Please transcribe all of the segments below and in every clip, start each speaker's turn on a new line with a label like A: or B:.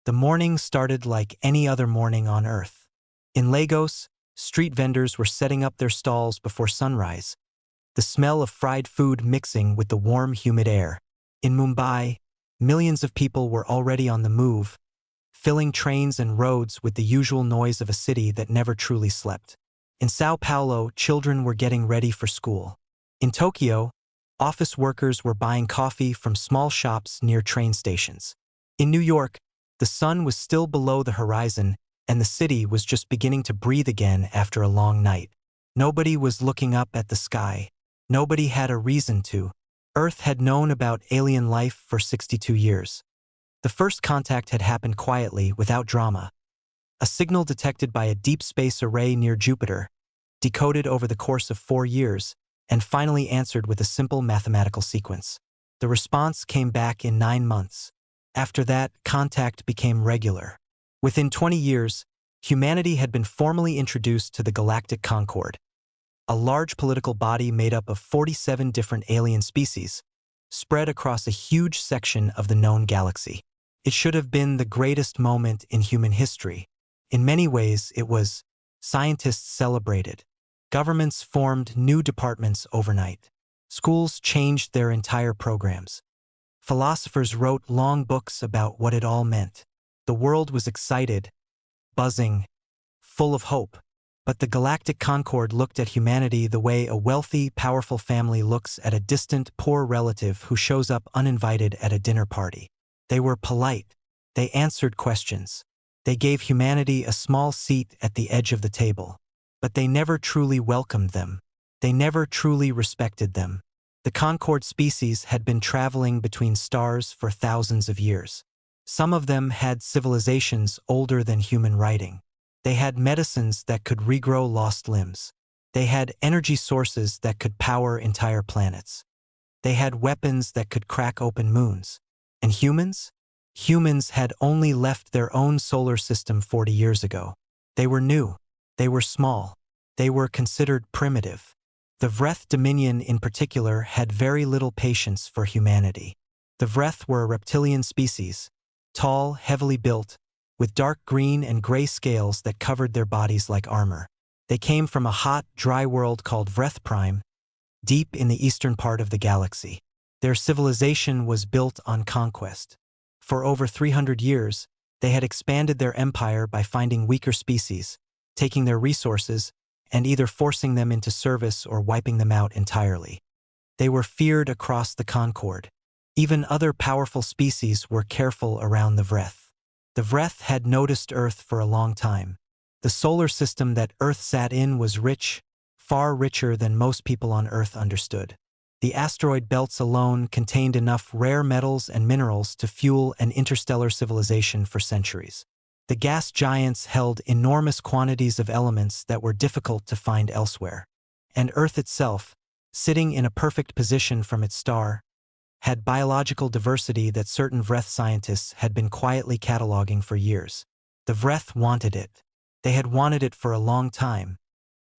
A: The morning started like any other morning on Earth. In Lagos, street vendors were setting up their stalls before sunrise, the smell of fried food mixing with the warm, humid air. In Mumbai, millions of people were already on the move, filling trains and roads with the usual noise of a city that never truly slept. In Sao Paulo, children were getting ready for school. In Tokyo, office workers were buying coffee from small shops near train stations. In New York, the sun was still below the horizon, and the city was just beginning to breathe again after a long night. Nobody was looking up at the sky. Nobody had a reason to. Earth had known about alien life for 62 years. The first contact had happened quietly, without drama. A signal detected by a deep space array near Jupiter, decoded over the course of 4 years, and finally answered with a simple mathematical sequence. The response came back in 9 months. After that, contact became regular. Within 20 years, humanity had been formally introduced to the Galactic Concord, a large political body made up of 47 different alien species, spread across a huge section of the known galaxy. It should have been the greatest moment in human history. In many ways, it was. Scientists celebrated. Governments formed new departments overnight. Schools changed their entire programs. Philosophers wrote long books about what it all meant. The world was excited, buzzing, full of hope. But the Galactic Concord looked at humanity the way a wealthy, powerful family looks at a distant, poor relative who shows up uninvited at a dinner party. They were polite. They answered questions. They gave humanity a small seat at the edge of the table. But they never truly welcomed them. They never truly respected them. The Concord species had been traveling between stars for thousands of years. Some of them had civilizations older than human writing. They had medicines that could regrow lost limbs. They had energy sources that could power entire planets. They had weapons that could crack open moons. And humans? Humans had only left their own solar system 40 years ago. They were new. They were small. They were considered primitive. The Vreth Dominion in particular had very little patience for humanity. The Vreth were a reptilian species, tall, heavily built, with dark green and gray scales that covered their bodies like armor. They came from a hot, dry world called Vreth Prime, deep in the eastern part of the galaxy. Their civilization was built on conquest. For over 300 years, they had expanded their empire by finding weaker species, taking their resources, and either forcing them into service or wiping them out entirely. They were feared across the Concord. Even other powerful species were careful around the Vreth. The Vreth had noticed Earth for a long time. The solar system that Earth sat in was rich, far richer than most people on Earth understood. The asteroid belts alone contained enough rare metals and minerals to fuel an interstellar civilization for centuries. The gas giants held enormous quantities of elements that were difficult to find elsewhere. And Earth itself, sitting in a perfect position from its star, had biological diversity that certain Vreth scientists had been quietly cataloging for years. The Vreth wanted it. They had wanted it for a long time.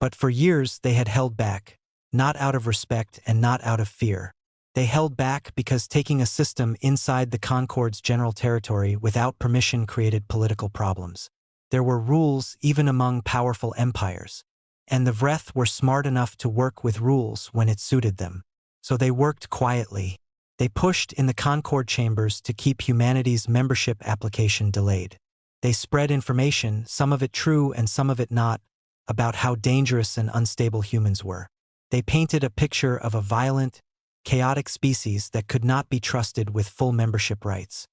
A: But for years they had held back, not out of respect and not out of fear. They held back because taking a system inside the Concord's general territory without permission created political problems. There were rules even among powerful empires. And the Vreth were smart enough to work with rules when it suited them. So they worked quietly. They pushed in the Concord chambers to keep humanity's membership application delayed. They spread information, some of it true and some of it not, about how dangerous and unstable humans were. They painted a picture of a violent, chaotic species that could not be trusted with full membership rights.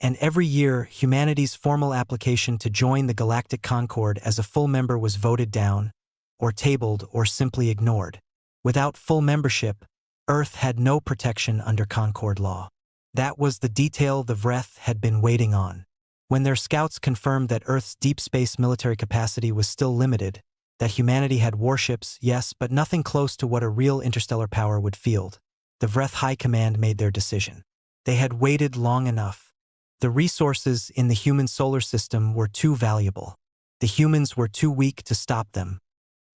A: And every year, humanity's formal application to join the Galactic Concord as a full member was voted down, or tabled, or simply ignored. Without full membership, Earth had no protection under Concord law. That was the detail the Vreth had been waiting on. When their scouts confirmed that Earth's deep space military capacity was still limited, that humanity had warships, yes, but nothing close to what a real interstellar power would field, the Vreth High Command made their decision. They had waited long enough. The resources in the human solar system were too valuable. The humans were too weak to stop them.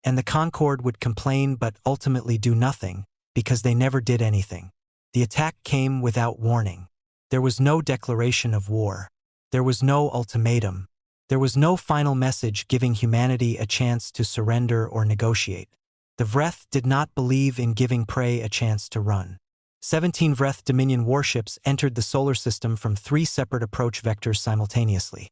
A: And the Concord would complain but ultimately do nothing, because they never did anything. The attack came without warning. There was no declaration of war. There was no ultimatum. There was no final message giving humanity a chance to surrender or negotiate. The Vreth did not believe in giving prey a chance to run. 17 Vreth Dominion warships entered the solar system from 3 separate approach vectors simultaneously.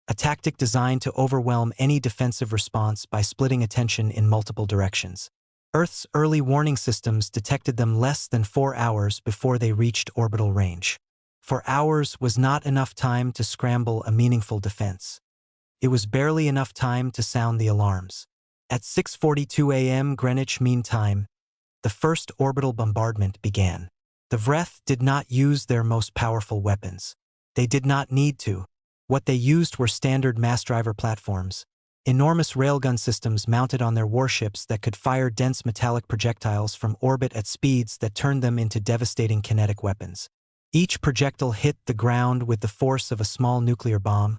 A: A tactic designed to overwhelm any defensive response by splitting attention in multiple directions. Earth's early warning systems detected them less than 4 hours before they reached orbital range. 4 hours was not enough time to scramble a meaningful defense. It was barely enough time to sound the alarms. At 6:42 a.m. Greenwich Mean Time, the first orbital bombardment began. The Vreth did not use their most powerful weapons. They did not need to. What they used were standard mass driver platforms, enormous railgun systems mounted on their warships that could fire dense metallic projectiles from orbit at speeds that turned them into devastating kinetic weapons. Each projectile hit the ground with the force of a small nuclear bomb,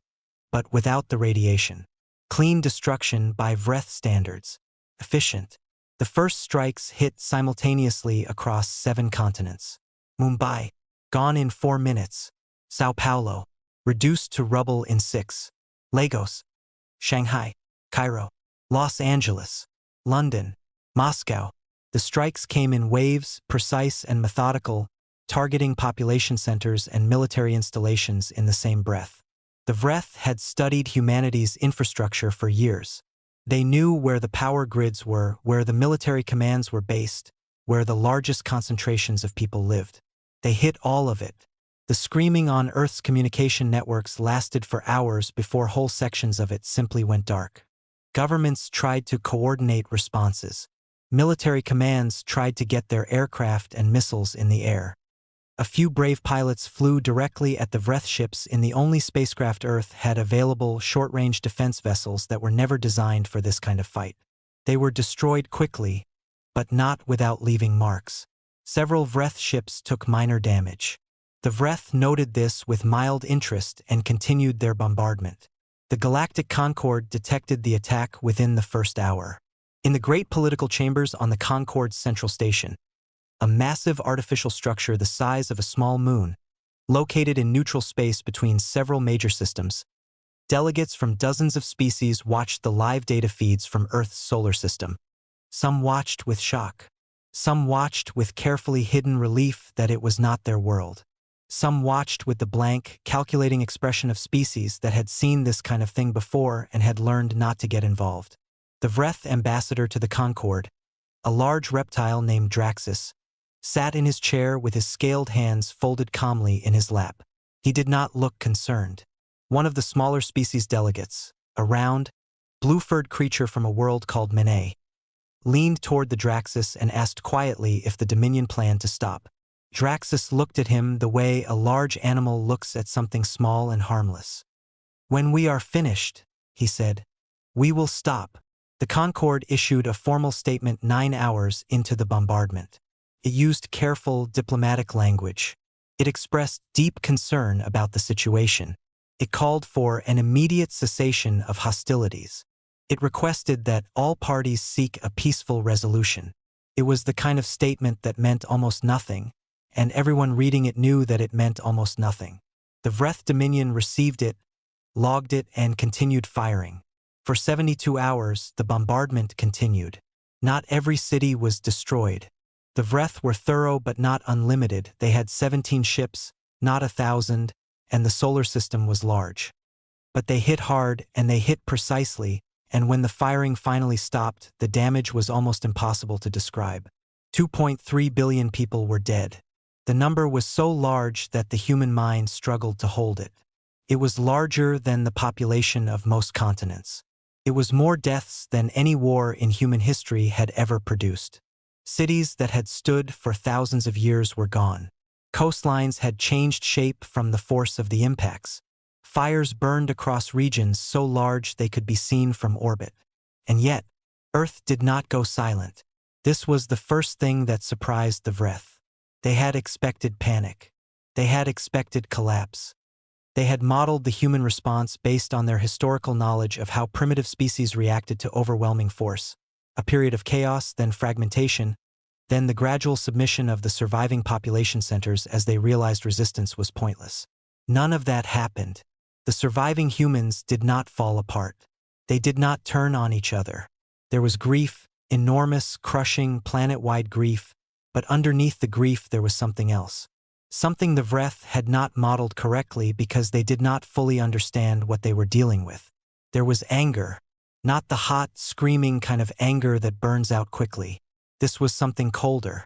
A: but without the radiation. Clean destruction by Vreth standards. Efficient. The first strikes hit simultaneously across 7 continents. Mumbai, gone in 4 minutes. Sao Paulo, reduced to rubble in 6. Lagos, Shanghai, Cairo, Los Angeles, London, Moscow. The strikes came in waves, precise and methodical, targeting population centers and military installations in the same breath. The Vreth had studied humanity's infrastructure for years. They knew where the power grids were, where the military commands were based, where the largest concentrations of people lived. They hit all of it. The screaming on Earth's communication networks lasted for hours before whole sections of it simply went dark. Governments tried to coordinate responses. Military commands tried to get their aircraft and missiles in the air. A few brave pilots flew directly at the Vreth ships in the only spacecraft Earth had available short-range defense vessels that were never designed for this kind of fight. They were destroyed quickly, but not without leaving marks. Several Vreth ships took minor damage. The Vreth noted this with mild interest and continued their bombardment. The Galactic Concorde detected the attack within the first hour. In the great political chambers on the Concorde's central station, a massive artificial structure the size of a small moon, located in neutral space between several major systems, delegates from dozens of species watched the live data feeds from Earth's solar system. Some watched with shock. Some watched with carefully hidden relief that it was not their world. Some watched with the blank, calculating expression of species that had seen this kind of thing before and had learned not to get involved. The Vreth ambassador to the Concorde, a large reptile named Draxus, sat in his chair with his scaled hands folded calmly in his lap. He did not look concerned. One of the smaller species delegates, a round, blue-furred creature from a world called Menae, leaned toward the Draxus and asked quietly if the Dominion planned to stop. Draxus looked at him the way a large animal looks at something small and harmless. "When we are finished," he said, "we will stop." The Concorde issued a formal statement 9 hours into the bombardment. It used careful, diplomatic language. It expressed deep concern about the situation. It called for an immediate cessation of hostilities. It requested that all parties seek a peaceful resolution. It was the kind of statement that meant almost nothing, and everyone reading it knew that it meant almost nothing. The Vreth Dominion received it, logged it, and continued firing. For 72 hours, the bombardment continued. Not every city was destroyed. The Vreth were thorough but not unlimited. They had 17 ships, not 1,000, and the solar system was large. But they hit hard, and they hit precisely, and when the firing finally stopped, the damage was almost impossible to describe. 2.3 billion people were dead. The number was so large that the human mind struggled to hold it. It was larger than the population of most continents. It was more deaths than any war in human history had ever produced. Cities that had stood for thousands of years were gone. Coastlines had changed shape from the force of the impacts. Fires burned across regions so large they could be seen from orbit. And yet, Earth did not go silent. This was the first thing that surprised the Vreth. They had expected panic. They had expected collapse. They had modeled the human response based on their historical knowledge of how primitive species reacted to overwhelming force. A period of chaos, then fragmentation, then the gradual submission of the surviving population centers as they realized resistance was pointless. None of that happened. The surviving humans did not fall apart. They did not turn on each other. There was grief, enormous, crushing, planet-wide grief, but underneath the grief there was something else. Something the Vreth had not modeled correctly because they did not fully understand what they were dealing with. There was anger, not the hot, screaming kind of anger that burns out quickly. This was something colder.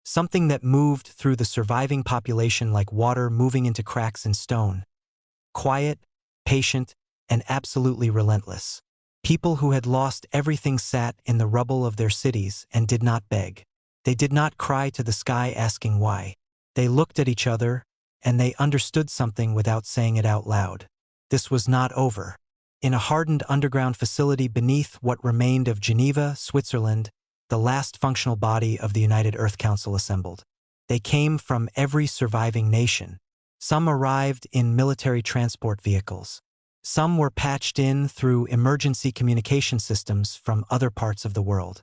A: Something that moved through the surviving population like water moving into cracks in stone. Quiet, patient, and absolutely relentless. People who had lost everything sat in the rubble of their cities and did not beg. They did not cry to the sky asking why. They looked at each other, and they understood something without saying it out loud. This was not over. In a hardened underground facility beneath what remained of Geneva, Switzerland, the last functional body of the United Earth Council assembled. They came from every surviving nation. Some arrived in military transport vehicles. Some were patched in through emergency communication systems from other parts of the world.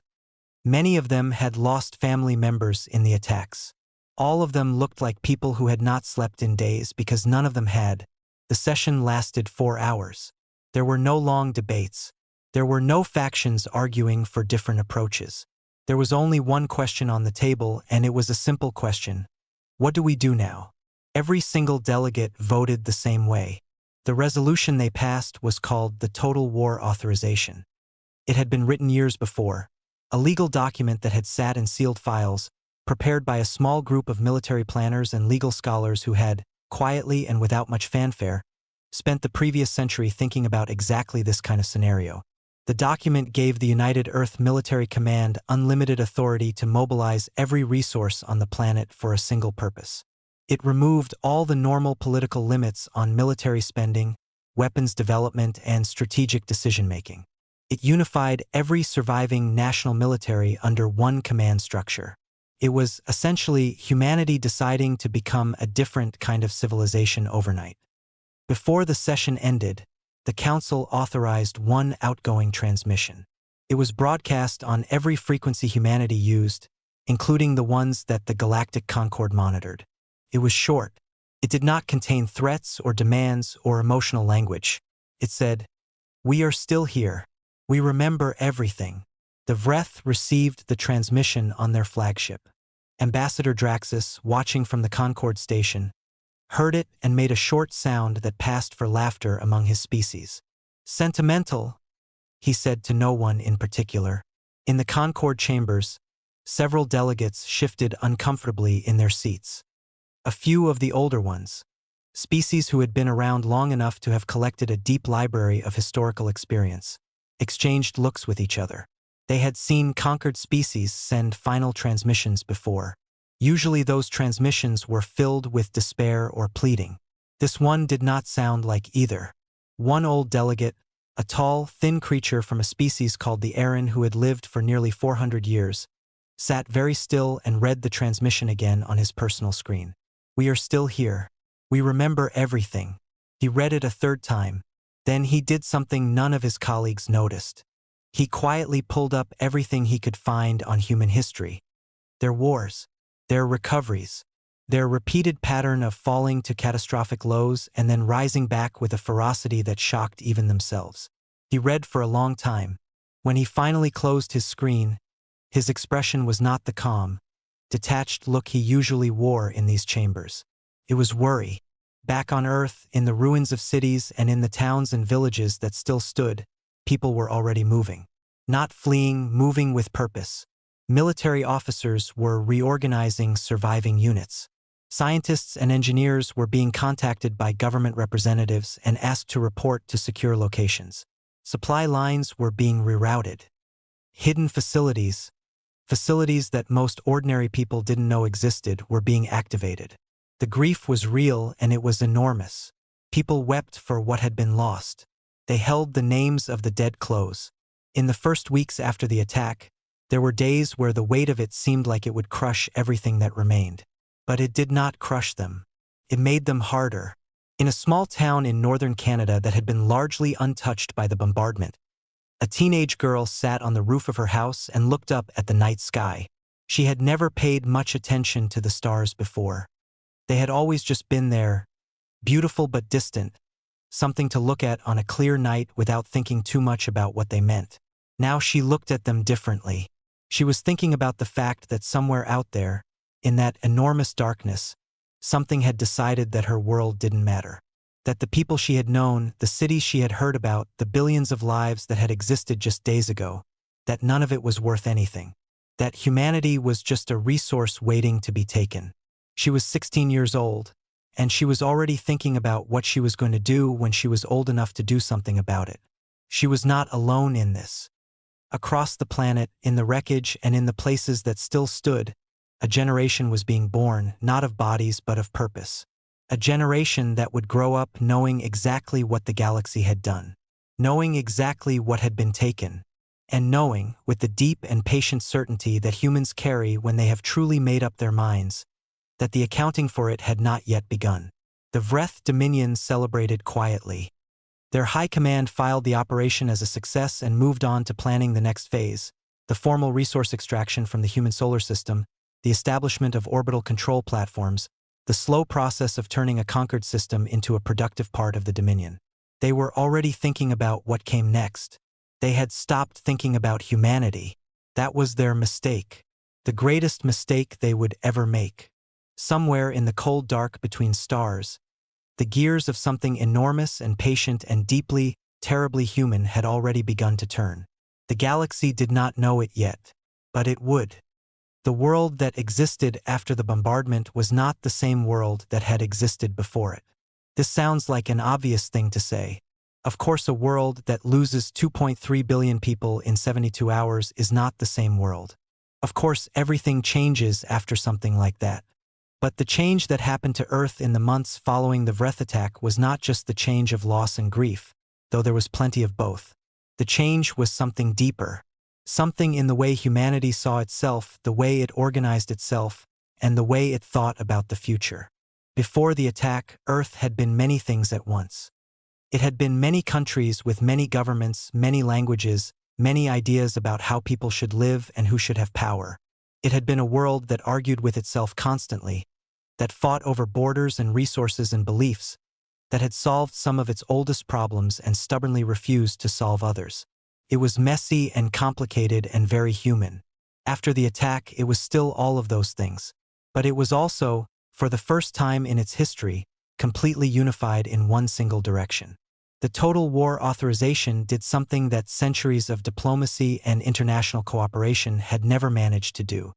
A: Many of them had lost family members in the attacks. All of them looked like people who had not slept in days because none of them had. The session lasted 4 hours. There were no long debates. There were no factions arguing for different approaches. There was only one question on the table, and it was a simple question. What do we do now? Every single delegate voted the same way. The resolution they passed was called the Total War Authorization. It had been written years before, a legal document that had sat in sealed files, prepared by a small group of military planners and legal scholars who had, quietly and without much fanfare, spent the previous century thinking about exactly this kind of scenario. The document gave the United Earth Military Command unlimited authority to mobilize every resource on the planet for a single purpose. It removed all the normal political limits on military spending, weapons development, and strategic decision-making. It unified every surviving national military under one command structure. It was essentially humanity deciding to become a different kind of civilization overnight. Before the session ended, the Council authorized one outgoing transmission. It was broadcast on every frequency humanity used, including the ones that the Galactic Concord monitored. It was short. It did not contain threats or demands or emotional language. It said, "We are still here. We remember everything." The Vreth received the transmission on their flagship. Ambassador Draxus, watching from the Concord station, heard it and made a short sound that passed for laughter among his species. "Sentimental," he said to no one in particular. In the Concord chambers, several delegates shifted uncomfortably in their seats. A few of the older ones, species who had been around long enough to have collected a deep library of historical experience, exchanged looks with each other. They had seen conquered species send final transmissions before. Usually those transmissions were filled with despair or pleading. This one did not sound like either. One old delegate, a tall, thin creature from a species called the Aran who had lived for nearly 400 years, sat very still and read the transmission again on his personal screen. "We are still here. We remember everything." He read it a third time. Then he did something none of his colleagues noticed. He quietly pulled up everything he could find on human history. Their wars, their recoveries, their repeated pattern of falling to catastrophic lows and then rising back with a ferocity that shocked even themselves. He read for a long time. When he finally closed his screen, his expression was not the calm, detached look he usually wore in these chambers. It was worry. Back on Earth, in the ruins of cities and in the towns and villages that still stood, people were already moving. Not fleeing, moving with purpose. Military officers were reorganizing surviving units. Scientists and engineers were being contacted by government representatives and asked to report to secure locations. Supply lines were being rerouted. Hidden facilities that most ordinary people didn't know existed, were being activated. The grief was real and it was enormous. People wept for what had been lost. They held the names of the dead close. In the first weeks after the attack, there were days where the weight of it seemed like it would crush everything that remained. But it did not crush them. It made them harder. In a small town in northern Canada that had been largely untouched by the bombardment, a teenage girl sat on the roof of her house and looked up at the night sky. She had never paid much attention to the stars before. They had always just been there, beautiful but distant, something to look at on a clear night without thinking too much about what they meant. Now she looked at them differently. She was thinking about the fact that somewhere out there, in that enormous darkness, something had decided that her world didn't matter. That the people she had known, the cities she had heard about, the billions of lives that had existed just days ago, that none of it was worth anything. That humanity was just a resource waiting to be taken. She was 16 years old, and she was already thinking about what she was going to do when she was old enough to do something about it. She was not alone in this. Across the planet, in the wreckage and in the places that still stood, a generation was being born, not of bodies but of purpose. A generation that would grow up knowing exactly what the galaxy had done, knowing exactly what had been taken, and knowing, with the deep and patient certainty that humans carry when they have truly made up their minds, that the accounting for it had not yet begun. The Vreth Dominion celebrated quietly. Their high command filed the operation as a success and moved on to planning the next phase, the formal resource extraction from the human solar system, the establishment of orbital control platforms, the slow process of turning a conquered system into a productive part of the Dominion. They were already thinking about what came next. They had stopped thinking about humanity. That was their mistake. The greatest mistake they would ever make. Somewhere in the cold dark between stars, the gears of something enormous and patient and deeply, terribly human had already begun to turn. The galaxy did not know it yet, but it would. The world that existed after the bombardment was not the same world that had existed before it. This sounds like an obvious thing to say. Of course, a world that loses 2.3 billion people in 72 hours is not the same world. Of course, everything changes after something like that. But the change that happened to Earth in the months following the Vreth attack was not just the change of loss and grief, though there was plenty of both. The change was something deeper. Something in the way humanity saw itself, the way it organized itself, and the way it thought about the future. Before the attack, Earth had been many things at once. It had been many countries with many governments, many languages, many ideas about how people should live and who should have power. It had been a world that argued with itself constantly, that fought over borders and resources and beliefs, that had solved some of its oldest problems and stubbornly refused to solve others. It was messy and complicated and very human. After the attack, it was still all of those things. But it was also, for the first time in its history, completely unified in one single direction. The Total War Authorization did something that centuries of diplomacy and international cooperation had never managed to do.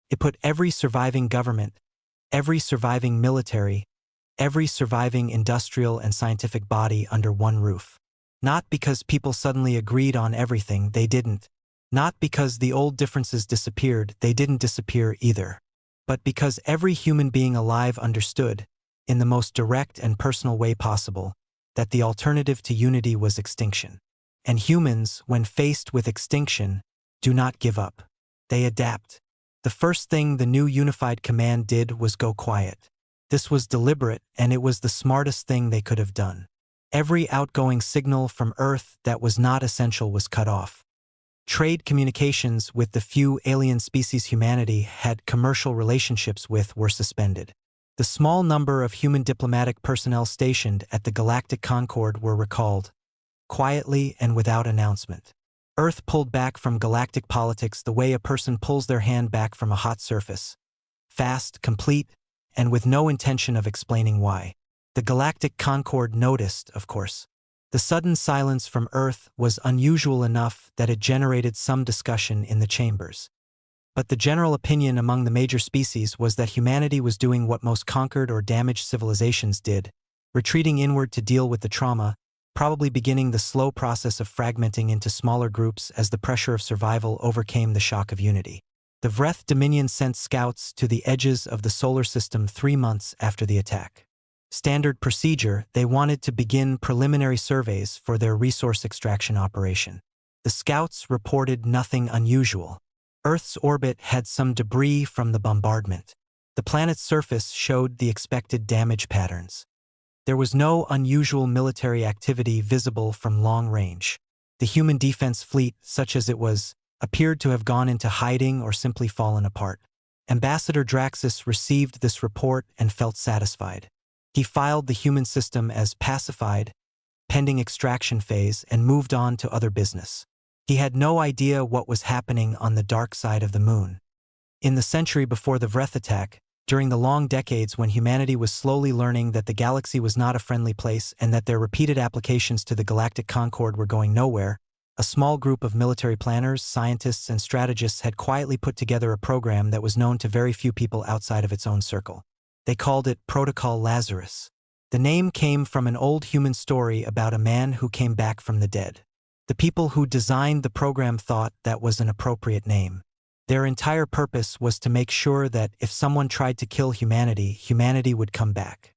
A: It put every surviving government, every surviving military, every surviving industrial and scientific body under one roof. Not because people suddenly agreed on everything, they didn't. Not because the old differences disappeared, they didn't disappear either. But because every human being alive understood, in the most direct and personal way possible, that the alternative to unity was extinction. And humans, when faced with extinction, do not give up. They adapt. The first thing the new unified command did was go quiet. This was deliberate, and it was the smartest thing they could have done. Every outgoing signal from Earth that was not essential was cut off. Trade communications with the few alien species humanity had commercial relationships with were suspended. The small number of human diplomatic personnel stationed at the Galactic Concord were recalled, quietly and without announcement. Earth pulled back from galactic politics the way a person pulls their hand back from a hot surface. Fast, complete, and with no intention of explaining why. The Galactic Concord noticed, of course. The sudden silence from Earth was unusual enough that it generated some discussion in the chambers. But the general opinion among the major species was that humanity was doing what most conquered or damaged civilizations did, retreating inward to deal with the trauma, probably beginning the slow process of fragmenting into smaller groups as the pressure of survival overcame the shock of unity. The Vreth Dominion sent scouts to the edges of the solar system 3 months after the attack. Standard procedure, they wanted to begin preliminary surveys for their resource extraction operation. The scouts reported nothing unusual. Earth's orbit had some debris from the bombardment. The planet's surface showed the expected damage patterns. There was no unusual military activity visible from long range. The human defense fleet, such as it was, appeared to have gone into hiding or simply fallen apart. Ambassador Draxus received this report and felt satisfied. He filed the human system as pacified, pending extraction phase, and moved on to other business. He had no idea what was happening on the dark side of the moon. In the century before the Vreth attack, during the long decades when humanity was slowly learning that the galaxy was not a friendly place and that their repeated applications to the Galactic Concord were going nowhere, a small group of military planners, scientists, and strategists had quietly put together a program that was known to very few people outside of its own circle. They called it Protocol Lazarus. The name came from an old human story about a man who came back from the dead. The people who designed the program thought that was an appropriate name. Their entire purpose was to make sure that if someone tried to kill humanity, humanity would come back.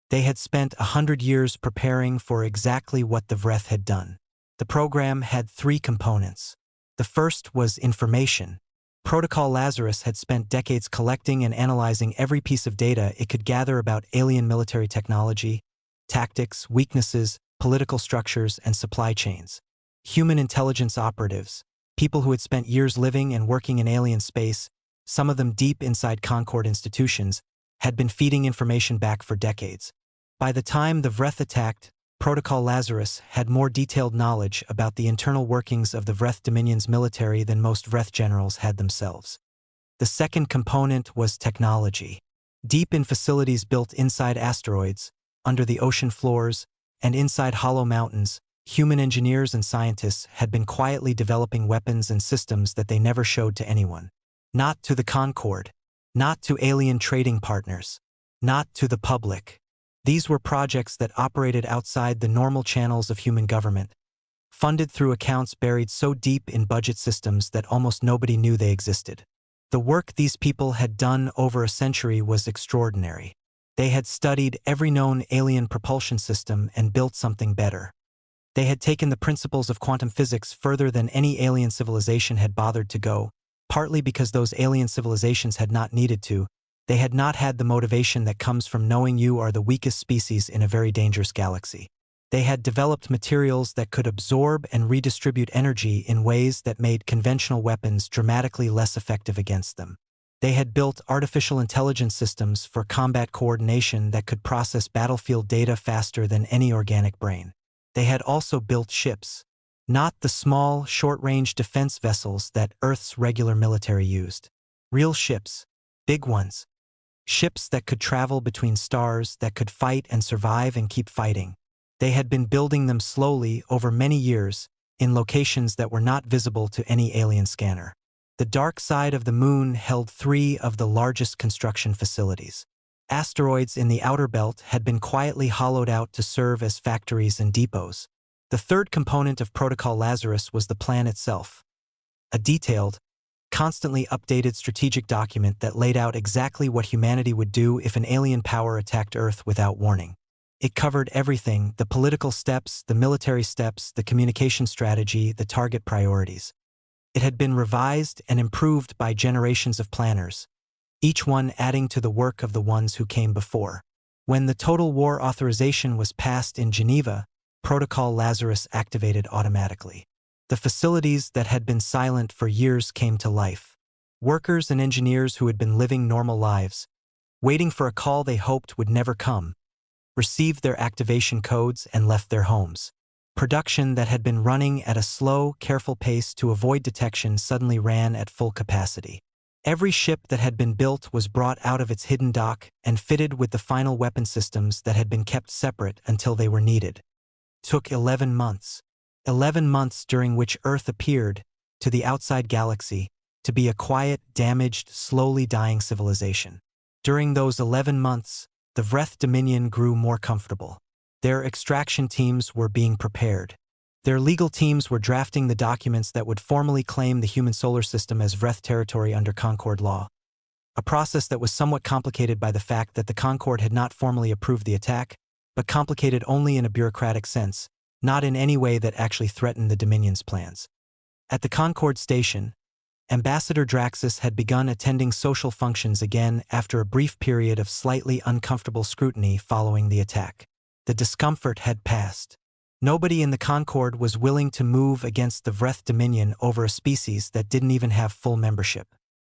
A: They had spent 100 years preparing for exactly what the Vreth had done. The program had 3 components. The first was information. Protocol Lazarus had spent decades collecting and analyzing every piece of data it could gather about alien military technology, tactics, weaknesses, political structures, and supply chains. Human intelligence operatives, people who had spent years living and working in alien space, some of them deep inside Concord institutions, had been feeding information back for decades. By the time the Vreth attacked, Protocol Lazarus had more detailed knowledge about the internal workings of the Vreth Dominion's military than most Vreth generals had themselves. The second component was technology. Deep in facilities built inside asteroids, under the ocean floors, and inside hollow mountains, human engineers and scientists had been quietly developing weapons and systems that they never showed to anyone. Not to the Concord. Not to alien trading partners. Not to the public. These were projects that operated outside the normal channels of human government, funded through accounts buried so deep in budget systems that almost nobody knew they existed. The work these people had done over a century was extraordinary. They had studied every known alien propulsion system and built something better. They had taken the principles of quantum physics further than any alien civilization had bothered to go, partly because those alien civilizations had not needed to. They had not had the motivation that comes from knowing you are the weakest species in a very dangerous galaxy. They had developed materials that could absorb and redistribute energy in ways that made conventional weapons dramatically less effective against them. They had built artificial intelligence systems for combat coordination that could process battlefield data faster than any organic brain. They had also built ships. Not the small, short-range defense vessels that Earth's regular military used. Real ships. Big ones. Ships that could travel between stars, that could fight and survive and keep fighting. They had been building them slowly over many years, in locations that were not visible to any alien scanner. The dark side of the moon held 3 of the largest construction facilities. Asteroids in the outer belt had been quietly hollowed out to serve as factories and depots. The third component of Protocol Lazarus was the plan itself. A detailed, constantly updated strategic document that laid out exactly what humanity would do if an alien power attacked Earth without warning. It covered everything: the political steps, the military steps, the communication strategy, the target priorities. It had been revised and improved by generations of planners, each one adding to the work of the ones who came before. When the total war authorization was passed in Geneva, Protocol Lazarus activated automatically. The facilities that had been silent for years came to life. Workers and engineers who had been living normal lives, waiting for a call they hoped would never come, received their activation codes and left their homes. Production that had been running at a slow, careful pace to avoid detection suddenly ran at full capacity. Every ship that had been built was brought out of its hidden dock and fitted with the final weapon systems that had been kept separate until they were needed. Took 11 months. 11 months during which Earth appeared, to the outside galaxy, to be a quiet, damaged, slowly dying civilization. During those 11 months, the Vreth Dominion grew more comfortable. Their extraction teams were being prepared. Their legal teams were drafting the documents that would formally claim the human solar system as Vreth territory under Concord law. A process that was somewhat complicated by the fact that the Concord had not formally approved the attack, but complicated only in a bureaucratic sense, not in any way that actually threatened the Dominion's plans. At the Concord station, Ambassador Draxus had begun attending social functions again after a brief period of slightly uncomfortable scrutiny following the attack. The discomfort had passed. Nobody in the Concord was willing to move against the Vreth Dominion over a species that didn't even have full membership.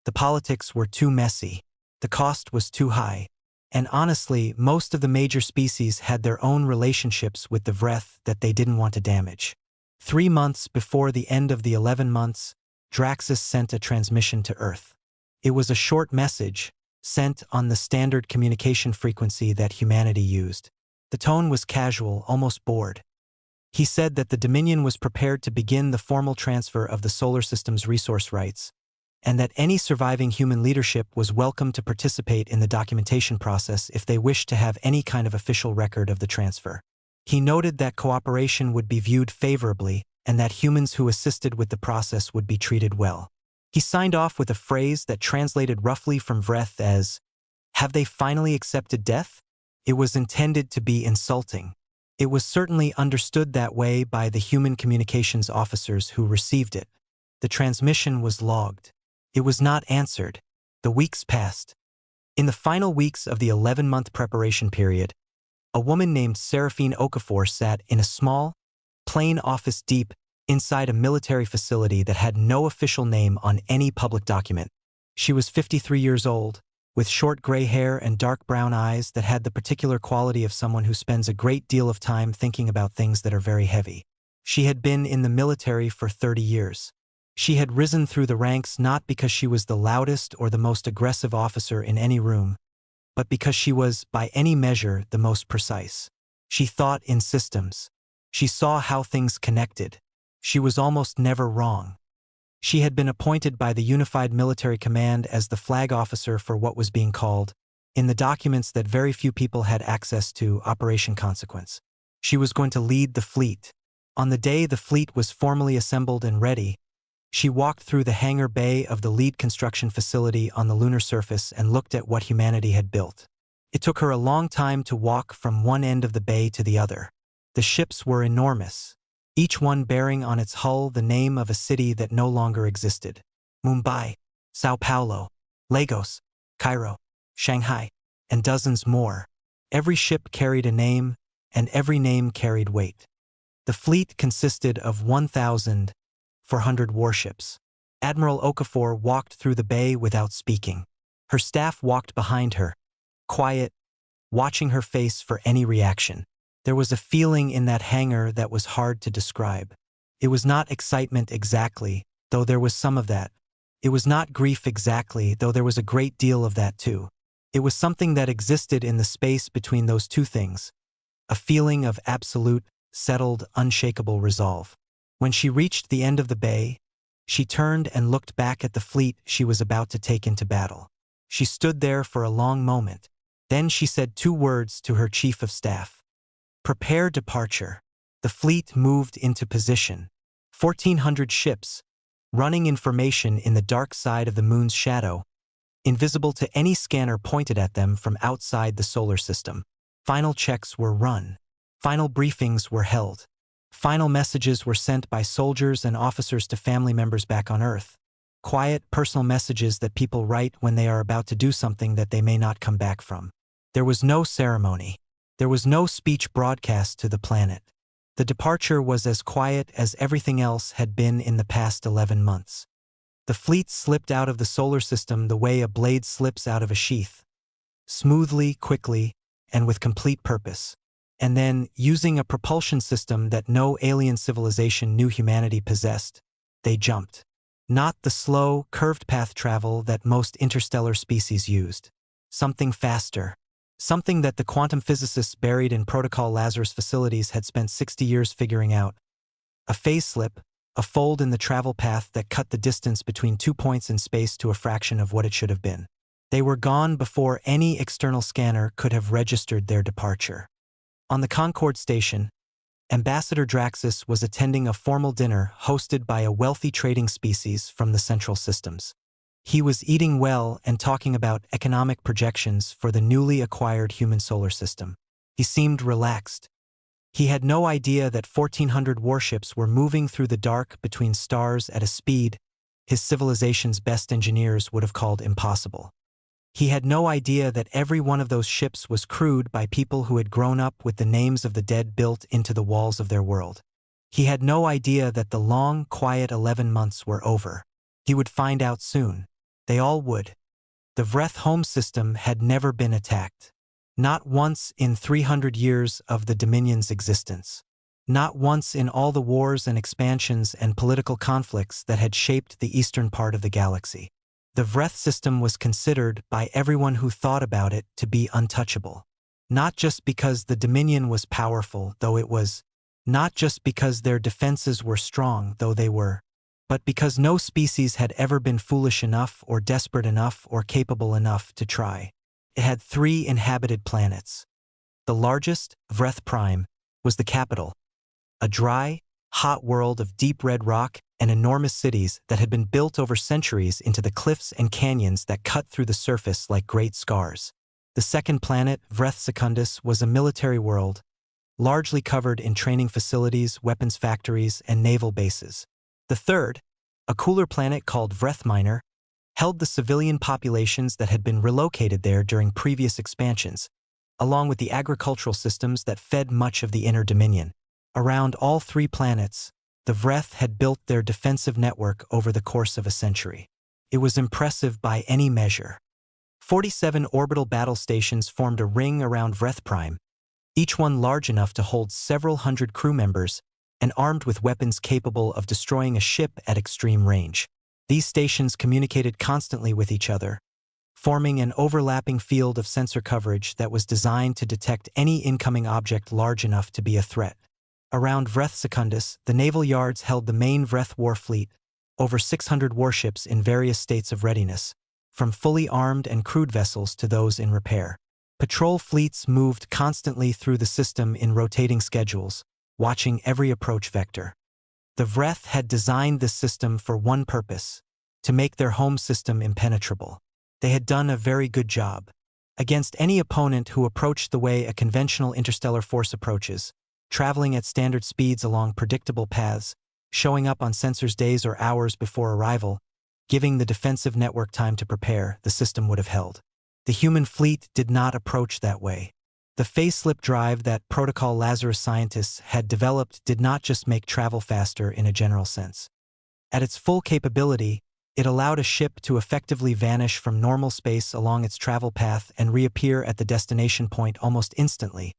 A: The politics were too messy. The cost was too high. And honestly, most of the major species had their own relationships with the Vreth that they didn't want to damage. 3 months before the end of the 11 months, Draxus sent a transmission to Earth. It was a short message, sent on the standard communication frequency that humanity used. The tone was casual, almost bored. He said that the Dominion was prepared to begin the formal transfer of the solar system's resource rights, and that any surviving human leadership was welcome to participate in the documentation process if they wished to have any kind of official record of the transfer. He noted that cooperation would be viewed favorably and that humans who assisted with the process would be treated well. He signed off with a phrase that translated roughly from Vreth as, "Have they finally accepted death?" It was intended to be insulting. It was certainly understood that way by the human communications officers who received it. The transmission was logged. It was not answered. The weeks passed. In the final weeks of the 11-month preparation period, a woman named Seraphine Okafor sat in a small, plain office deep inside a military facility that had no official name on any public document. She was 53 years old, with short gray hair and dark brown eyes that had the particular quality of someone who spends a great deal of time thinking about things that are very heavy. She had been in the military for 30 years. She had risen through the ranks not because she was the loudest or the most aggressive officer in any room, but because she was, by any measure, the most precise. She thought in systems. She saw how things connected. She was almost never wrong. She had been appointed by the Unified Military Command as the flag officer for what was being called, in the documents that very few people had access to, Operation Consequence. She was going to lead the fleet. On the day the fleet was formally assembled and ready, she walked through the hangar bay of the lead construction facility on the lunar surface and looked at what humanity had built. It took her a long time to walk from one end of the bay to the other. The ships were enormous, each one bearing on its hull the name of a city that no longer existed. Mumbai, Sao Paulo, Lagos, Cairo, Shanghai, and dozens more. Every ship carried a name, and every name carried weight. The fleet consisted of 1,400 warships. Admiral Okafor walked through the bay without speaking. Her staff walked behind her, quiet, watching her face for any reaction. There was a feeling in that hangar that was hard to describe. It was not excitement exactly, though there was some of that. It was not grief exactly, though there was a great deal of that too. It was something that existed in the space between those two things. A feeling of absolute, settled, unshakable resolve. When she reached the end of the bay, she turned and looked back at the fleet she was about to take into battle. She stood there for a long moment. Then she said 2 words to her chief of staff. "Prepare departure." The fleet moved into position. 1,400 ships, running information in the dark side of the moon's shadow, invisible to any scanner pointed at them from outside the solar system. Final checks were run. Final briefings were held. Final messages were sent by soldiers and officers to family members back on Earth. Quiet, personal messages that people write when they are about to do something that they may not come back from. There was no ceremony. There was no speech broadcast to the planet. The departure was as quiet as everything else had been in the past 11 months. The fleet slipped out of the solar system the way a blade slips out of a sheath. Smoothly, quickly, and with complete purpose. And then, using a propulsion system that no alien civilization knew humanity possessed, they jumped. Not the slow, curved path travel that most interstellar species used. Something faster. Something that the quantum physicists buried in Protocol Lazarus facilities had spent 60 years figuring out. A phase slip, a fold in the travel path that cut the distance between 2 points in space to a fraction of what it should have been. They were gone before any external scanner could have registered their departure. On the Concorde station, Ambassador Draxus was attending a formal dinner hosted by a wealthy trading species from the Central Systems. He was eating well and talking about economic projections for the newly acquired human solar system. He seemed relaxed. He had no idea that 1,400 warships were moving through the dark between stars at a speed his civilization's best engineers would have called impossible. He had no idea that every one of those ships was crewed by people who had grown up with the names of the dead built into the walls of their world. He had no idea that the long, quiet 11 months were over. He would find out soon. They all would. The Vreth home system had never been attacked. Not once in 300 years of the Dominion's existence. Not once in all the wars and expansions and political conflicts that had shaped the eastern part of the galaxy. The Vreth system was considered by everyone who thought about it to be untouchable. Not just because the Dominion was powerful, though it was. Not just because their defenses were strong, though they were. But because no species had ever been foolish enough or desperate enough or capable enough to try. It had 3 inhabited planets. The largest, Vreth Prime, was the capital. A dry, hot world of deep red rock and enormous cities that had been built over centuries into the cliffs and canyons that cut through the surface like great scars. The second planet, Vreth Secundus, was a military world, largely covered in training facilities, weapons factories, and naval bases. The third, a cooler planet called Vreth Minor, held the civilian populations that had been relocated there during previous expansions, along with the agricultural systems that fed much of the inner Dominion. Around all 3 planets, the Vreth had built their defensive network over the course of a century. It was impressive by any measure. 47 orbital battle stations formed a ring around Vreth Prime, each one large enough to hold several hundred crew members and armed with weapons capable of destroying a ship at extreme range. These stations communicated constantly with each other, forming an overlapping field of sensor coverage that was designed to detect any incoming object large enough to be a threat. Around Vreth Secundus, the naval yards held the main Vreth war fleet, over 600 warships in various states of readiness, from fully armed and crewed vessels to those in repair. Patrol fleets moved constantly through the system in rotating schedules, watching every approach vector. The Vreth had designed this system for one purpose: to make their home system impenetrable. They had done a very good job. Against any opponent who approached the way a conventional interstellar force approaches, traveling at standard speeds along predictable paths, showing up on sensors days or hours before arrival, giving the defensive network time to prepare, the system would have held. The human fleet did not approach that way. The faceslip drive that Protocol Lazarus scientists had developed did not just make travel faster in a general sense. At its full capability, it allowed a ship to effectively vanish from normal space along its travel path and reappear at the destination point almost instantly,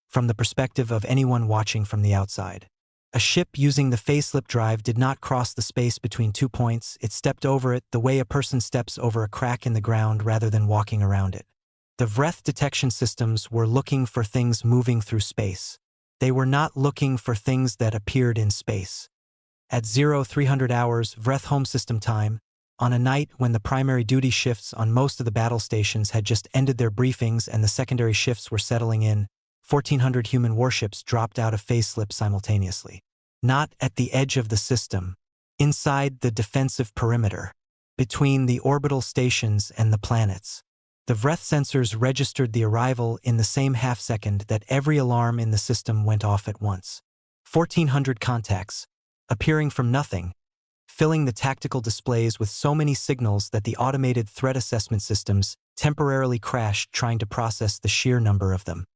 A: from the perspective of anyone watching from the outside. A ship using the faceslip drive did not cross the space between 2 points, it stepped over it the way a person steps over a crack in the ground rather than walking around it. The Vreth detection systems were looking for things moving through space. They were not looking for things that appeared in space. At 0300 hours Vreth home system time, on a night when the primary duty shifts on most of the battle stations had just ended their briefings and the secondary shifts were settling in, 1,400 human warships dropped out of faceslip simultaneously. Not at the edge of the system, inside the defensive perimeter, between the orbital stations and the planets. The Vreth sensors registered the arrival in the same half-second that every alarm in the system went off at once. 1,400 contacts, appearing from nothing, filling the tactical displays with so many signals that the automated threat assessment systems temporarily crashed trying to process the sheer number of them.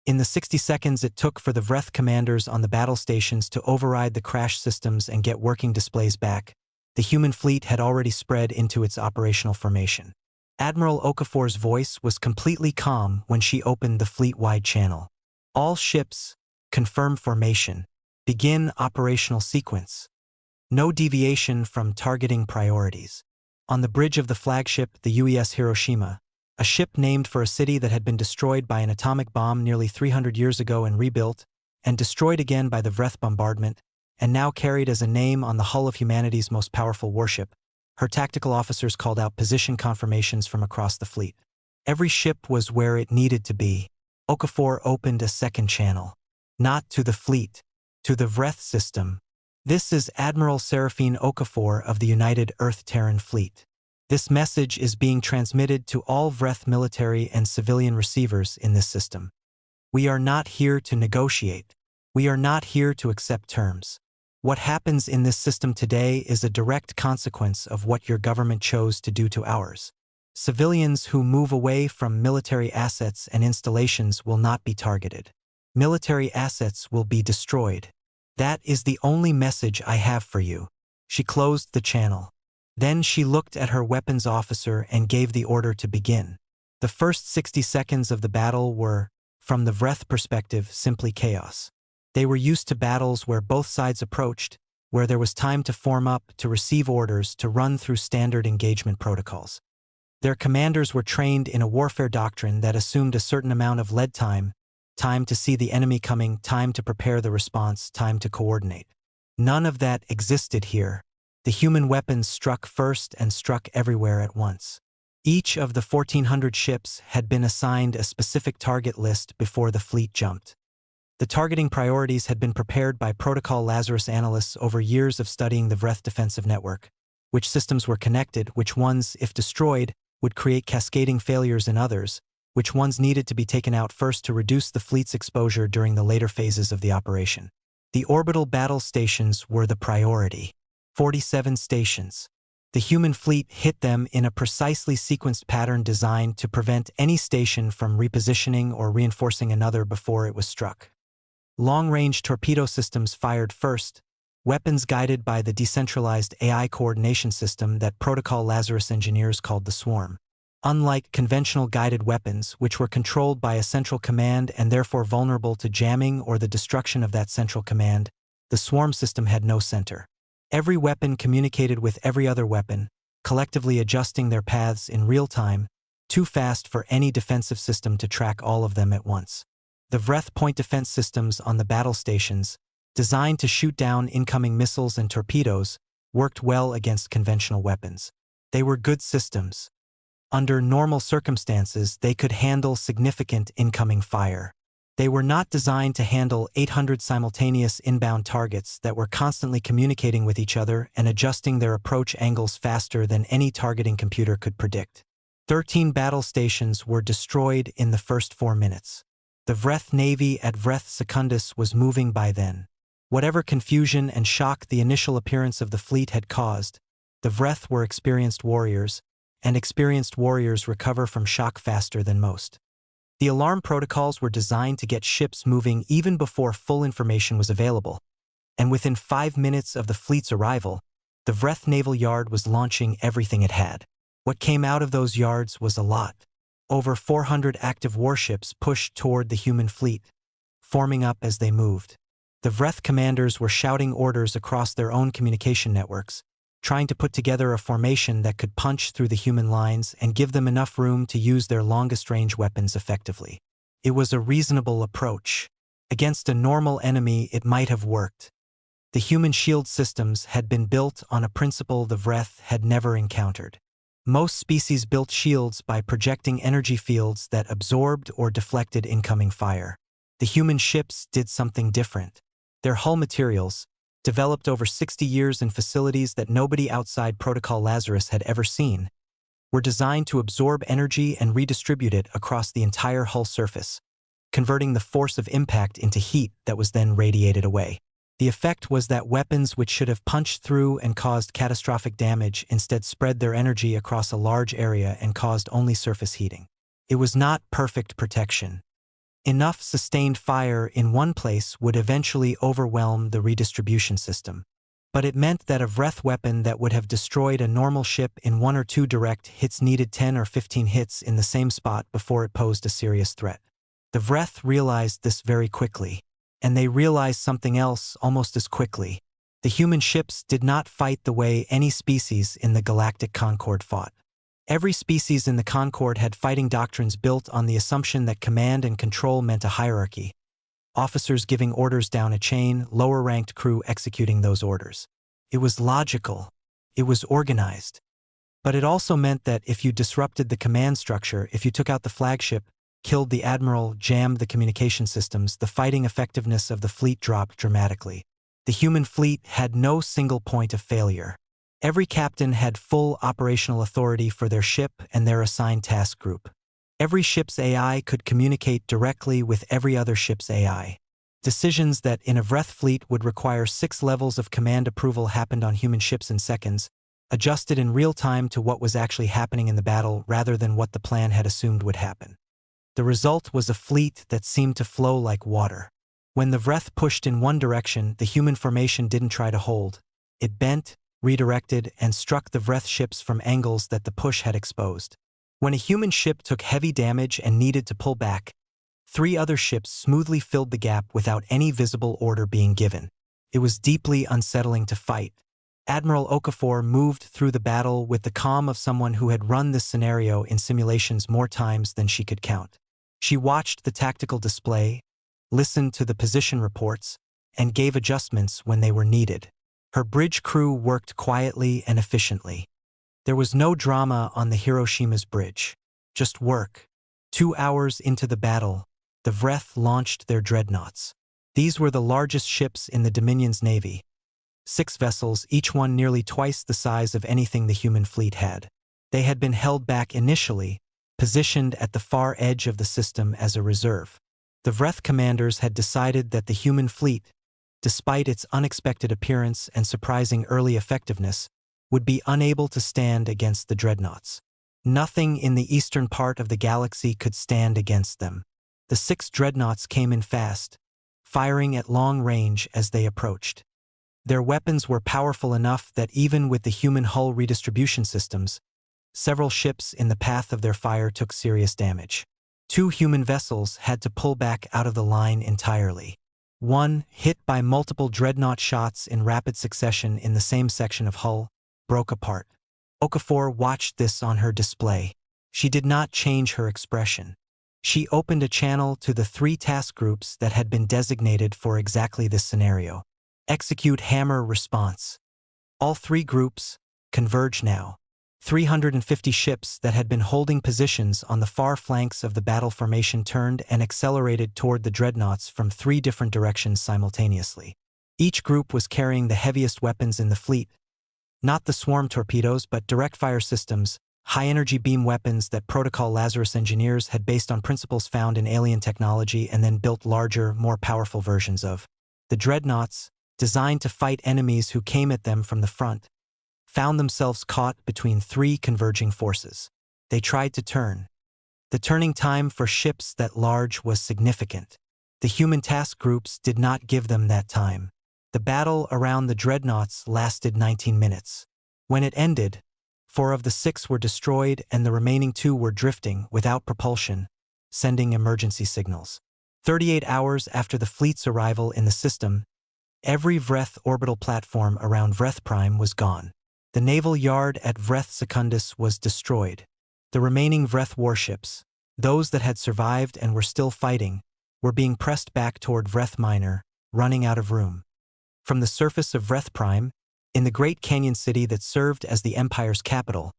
A: In the 60 seconds it took for the Vreth commanders on the battle stations to override the crash systems and get working displays back, the human fleet had already spread into its operational formation. Admiral Okafor's voice was completely calm when she opened the fleet-wide channel. All ships, confirm formation. Begin operational sequence. No deviation from targeting priorities. On the bridge of the flagship, the UES Hiroshima, a ship named for a city that had been destroyed by an atomic bomb nearly 300 years ago and rebuilt, and destroyed again by the Vreth bombardment, and now carried as a name on the hull of humanity's most powerful warship, her tactical officers called out position confirmations from across the fleet. Every ship was where it needed to be. Okafor opened a second channel. Not to the fleet, to the Vreth system. This is Admiral Seraphine Okafor of the United Earth-Terran Fleet. This message is being transmitted to all Vreth military and civilian receivers in this system. We are not here to negotiate. We are not here to accept terms. What happens in this system today is a direct consequence of what your government chose to do to ours. Civilians who move away from military assets and installations will not be targeted. Military assets will be destroyed. That is the only message I have for you. She closed the channel. Then she looked at her weapons officer and gave the order to begin. The first 60 seconds of the battle were, from the Vreth perspective, simply chaos. They were used to battles where both sides approached, where there was time to form up, to receive orders, to run through standard engagement protocols. Their commanders were trained in a warfare doctrine that assumed a certain amount of lead time, time to see the enemy coming, time to prepare the response, time to coordinate. None of that existed here. The human weapons struck first and struck everywhere at once. Each of the 1,400 ships had been assigned a specific target list before the fleet jumped. The targeting priorities had been prepared by Protocol Lazarus analysts over years of studying the Vreth defensive network. Which systems were connected, which ones, if destroyed, would create cascading failures in others, which ones needed to be taken out first to reduce the fleet's exposure during the later phases of the operation. The orbital battle stations were the priority. 47 stations. The human fleet hit them in a precisely sequenced pattern designed to prevent any station from repositioning or reinforcing another before it was struck. Long-range torpedo systems fired first, weapons guided by the decentralized AI coordination system that Protocol Lazarus engineers called the Swarm. Unlike conventional guided weapons, which were controlled by a central command and therefore vulnerable to jamming or the destruction of that central command, the Swarm system had no center. Every weapon communicated with every other weapon, collectively adjusting their paths in real time, too fast for any defensive system to track all of them at once. The Vreth point defense systems on the battle stations, designed to shoot down incoming missiles and torpedoes, worked well against conventional weapons. They were good systems. Under normal circumstances, they could handle significant incoming fire. They were not designed to handle 800 simultaneous inbound targets that were constantly communicating with each other and adjusting their approach angles faster than any targeting computer could predict. 13 battle stations were destroyed in the first 4 minutes. The Vreth Navy at Vreth Secundus was moving by then. Whatever confusion and shock the initial appearance of the fleet had caused, the Vreth were experienced warriors, and experienced warriors recover from shock faster than most. The alarm protocols were designed to get ships moving even before full information was available, and within 5 minutes of the fleet's arrival, the Vreth Naval Yard was launching everything it had. What came out of those yards was a lot. Over 400 active warships pushed toward the human fleet, forming up as they moved. The Vreth commanders were shouting orders across their own communication networks, trying to put together a formation that could punch through the human lines and give them enough room to use their longest-range weapons effectively. It was a reasonable approach. Against a normal enemy, it might have worked. The human shield systems had been built on a principle the Vreth had never encountered. Most species built shields by projecting energy fields that absorbed or deflected incoming fire. The human ships did something different. Their hull materials, developed over 60 years in facilities that nobody outside Protocol Lazarus had ever seen, were designed to absorb energy and redistribute it across the entire hull surface, converting the force of impact into heat that was then radiated away. The effect was that weapons which should have punched through and caused catastrophic damage instead spread their energy across a large area and caused only surface heating. It was not perfect protection. Enough sustained fire in one place would eventually overwhelm the redistribution system. But it meant that a Vreth weapon that would have destroyed a normal ship in 1 or 2 direct hits needed 10 or 15 hits in the same spot before it posed a serious threat. The Vreth realized this very quickly. And they realized something else almost as quickly. The human ships did not fight the way any species in the Galactic Concord fought. Every species in the Concord had fighting doctrines built on the assumption that command and control meant a hierarchy. Officers giving orders down a chain, lower-ranked crew executing those orders. It was logical. It was organized. But it also meant that if you disrupted the command structure, if you took out the flagship, killed the admiral, jammed the communication systems, the fighting effectiveness of the fleet dropped dramatically. The human fleet had no single point of failure. Every captain had full operational authority for their ship and their assigned task group. Every ship's AI could communicate directly with every other ship's AI. Decisions that in a Vreth fleet would require 6 levels of command approval happened on human ships in seconds, adjusted in real time to what was actually happening in the battle rather than what the plan had assumed would happen. The result was a fleet that seemed to flow like water. When the Vreth pushed in one direction, the human formation didn't try to hold. It bent, redirected, and struck the Vreth ships from angles that the push had exposed. When a human ship took heavy damage and needed to pull back, 3 other ships smoothly filled the gap without any visible order being given. It was deeply unsettling to fight. Admiral Okafor moved through the battle with the calm of someone who had run this scenario in simulations more times than she could count. She watched the tactical display, listened to the position reports, and gave adjustments when they were needed. Her bridge crew worked quietly and efficiently. There was no drama on the Hiroshima's bridge, just work. 2 hours into the battle, the Vreth launched their dreadnoughts. These were the largest ships in the Dominion's navy. 6 vessels, each one nearly twice the size of anything the human fleet had. They had been held back initially, positioned at the far edge of the system as a reserve. The Vreth commanders had decided that the human fleet, despite its unexpected appearance and surprising early effectiveness, would be unable to stand against the dreadnoughts. Nothing in the eastern part of the galaxy could stand against them. The 6 dreadnoughts came in fast, firing at long range as they approached. Their weapons were powerful enough that even with the human hull redistribution systems, several ships in the path of their fire took serious damage. 2 human vessels had to pull back out of the line entirely. One, hit by multiple dreadnought shots in rapid succession in the same section of hull, broke apart. Okafor watched this on her display. She did not change her expression. She opened a channel to the 3 task groups that had been designated for exactly this scenario. Execute hammer response. All 3 groups converge now. 350 ships that had been holding positions on the far flanks of the battle formation turned and accelerated toward the dreadnoughts from 3 different directions simultaneously. Each group was carrying the heaviest weapons in the fleet, not the swarm torpedoes but direct-fire systems, high-energy beam weapons that Protocol Lazarus engineers had based on principles found in alien technology and then built larger, more powerful versions of. The dreadnoughts, designed to fight enemies who came at them from the front, found themselves caught between 3 converging forces. They tried to turn. The turning time for ships that large was significant. The human task groups did not give them that time. The battle around the dreadnoughts lasted 19 minutes. When it ended, 4 of the 6 were destroyed and the remaining 2 were drifting without propulsion, sending emergency signals. 38 hours after the fleet's arrival in the system, every Vreth orbital platform around Vreth Prime was gone. The naval yard at Vreth Secundus was destroyed. The remaining Vreth warships, those that had survived and were still fighting, were being pressed back toward Vreth Minor, running out of room. From the surface of Vreth Prime, in the great canyon city that served as the Empire's capital,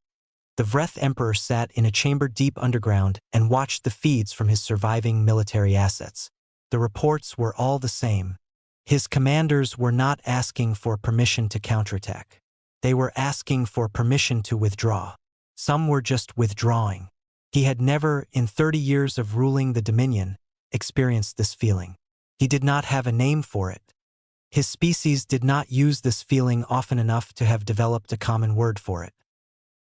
A: the Vreth Emperor sat in a chamber deep underground and watched the feeds from his surviving military assets. The reports were all the same. His commanders were not asking for permission to counterattack. They were asking for permission to withdraw. Some were just withdrawing. He had never, in 30 years of ruling the Dominion, experienced this feeling. He did not have a name for it. His species did not use this feeling often enough to have developed a common word for it.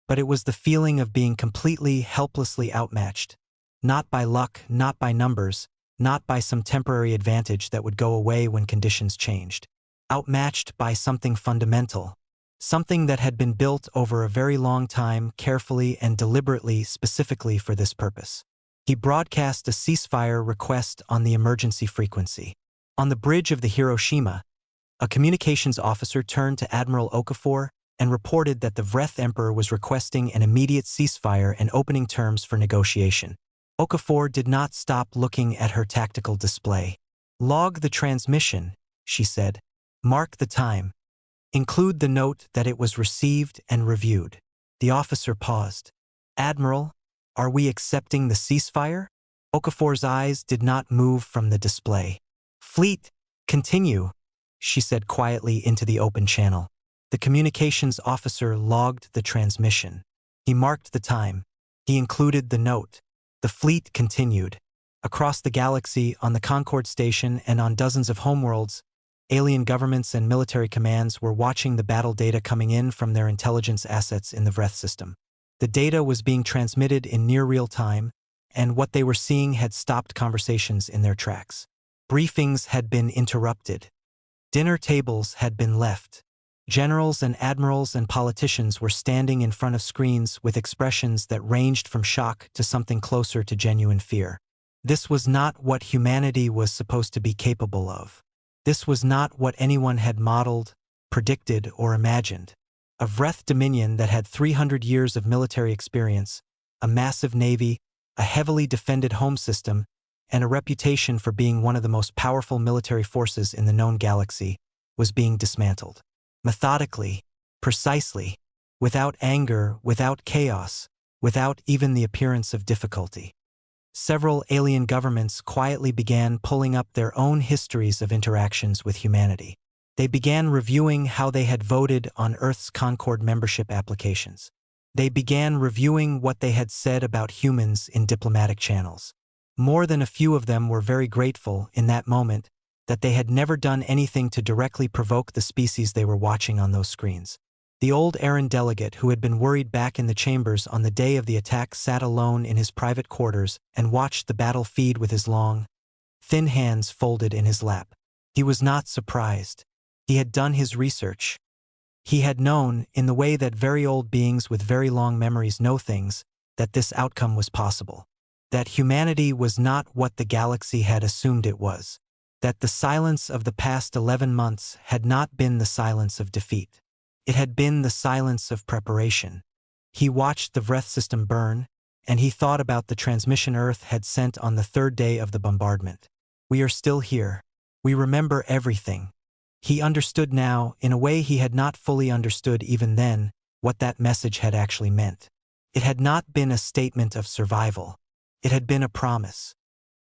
A: But it was the feeling of being completely, helplessly outmatched, not by luck, not by numbers, not by some temporary advantage that would go away when conditions changed. Outmatched by something fundamental, something that had been built over a very long time, carefully and deliberately, specifically for this purpose. He broadcast a ceasefire request on the emergency frequency. On the bridge of the Hiroshima, a communications officer turned to Admiral Okafor and reported that the Vreth Emperor was requesting an immediate ceasefire and opening terms for negotiation. Okafor did not stop looking at her tactical display. "Log the transmission," she said. "Mark the time. Include the note that it was received and reviewed." The officer paused. "Admiral, are we accepting the ceasefire?" Okafor's eyes did not move from the display. "Fleet, continue," she said quietly into the open channel. The communications officer logged the transmission. He marked the time. He included the note. The fleet continued. Across the galaxy, on the Concord station and on dozens of homeworlds, alien governments and military commands were watching the battle data coming in from their intelligence assets in the Vreth system. The data was being transmitted in near real time, and what they were seeing had stopped conversations in their tracks. Briefings had been interrupted. Dinner tables had been left. Generals and admirals and politicians were standing in front of screens with expressions that ranged from shock to something closer to genuine fear. This was not what humanity was supposed to be capable of. This was not what anyone had modeled, predicted, or imagined. A Vreth Dominion that had 300 years of military experience, a massive navy, a heavily defended home system, and a reputation for being one of the most powerful military forces in the known galaxy, was being dismantled. Methodically, precisely, without anger, without chaos, without even the appearance of difficulty. Several alien governments quietly began pulling up their own histories of interactions with humanity. They began reviewing how they had voted on Earth's Concord membership applications. They began reviewing what they had said about humans in diplomatic channels. More than a few of them were very grateful, in that moment, that they had never done anything to directly provoke the species they were watching on those screens. The old Aaron delegate who had been worried back in the chambers on the day of the attack sat alone in his private quarters and watched the battle feed with his long, thin hands folded in his lap. He was not surprised. He had done his research. He had known, in the way that very old beings with very long memories know things, that this outcome was possible. That humanity was not what the galaxy had assumed it was. That the silence of the past 11 months had not been the silence of defeat. It had been the silence of preparation. He watched the Vreth system burn, and he thought about the transmission Earth had sent on the third day of the bombardment. We are still here. We remember everything. He understood now, in a way he had not fully understood even then, what that message had actually meant. It had not been a statement of survival. It had been a promise.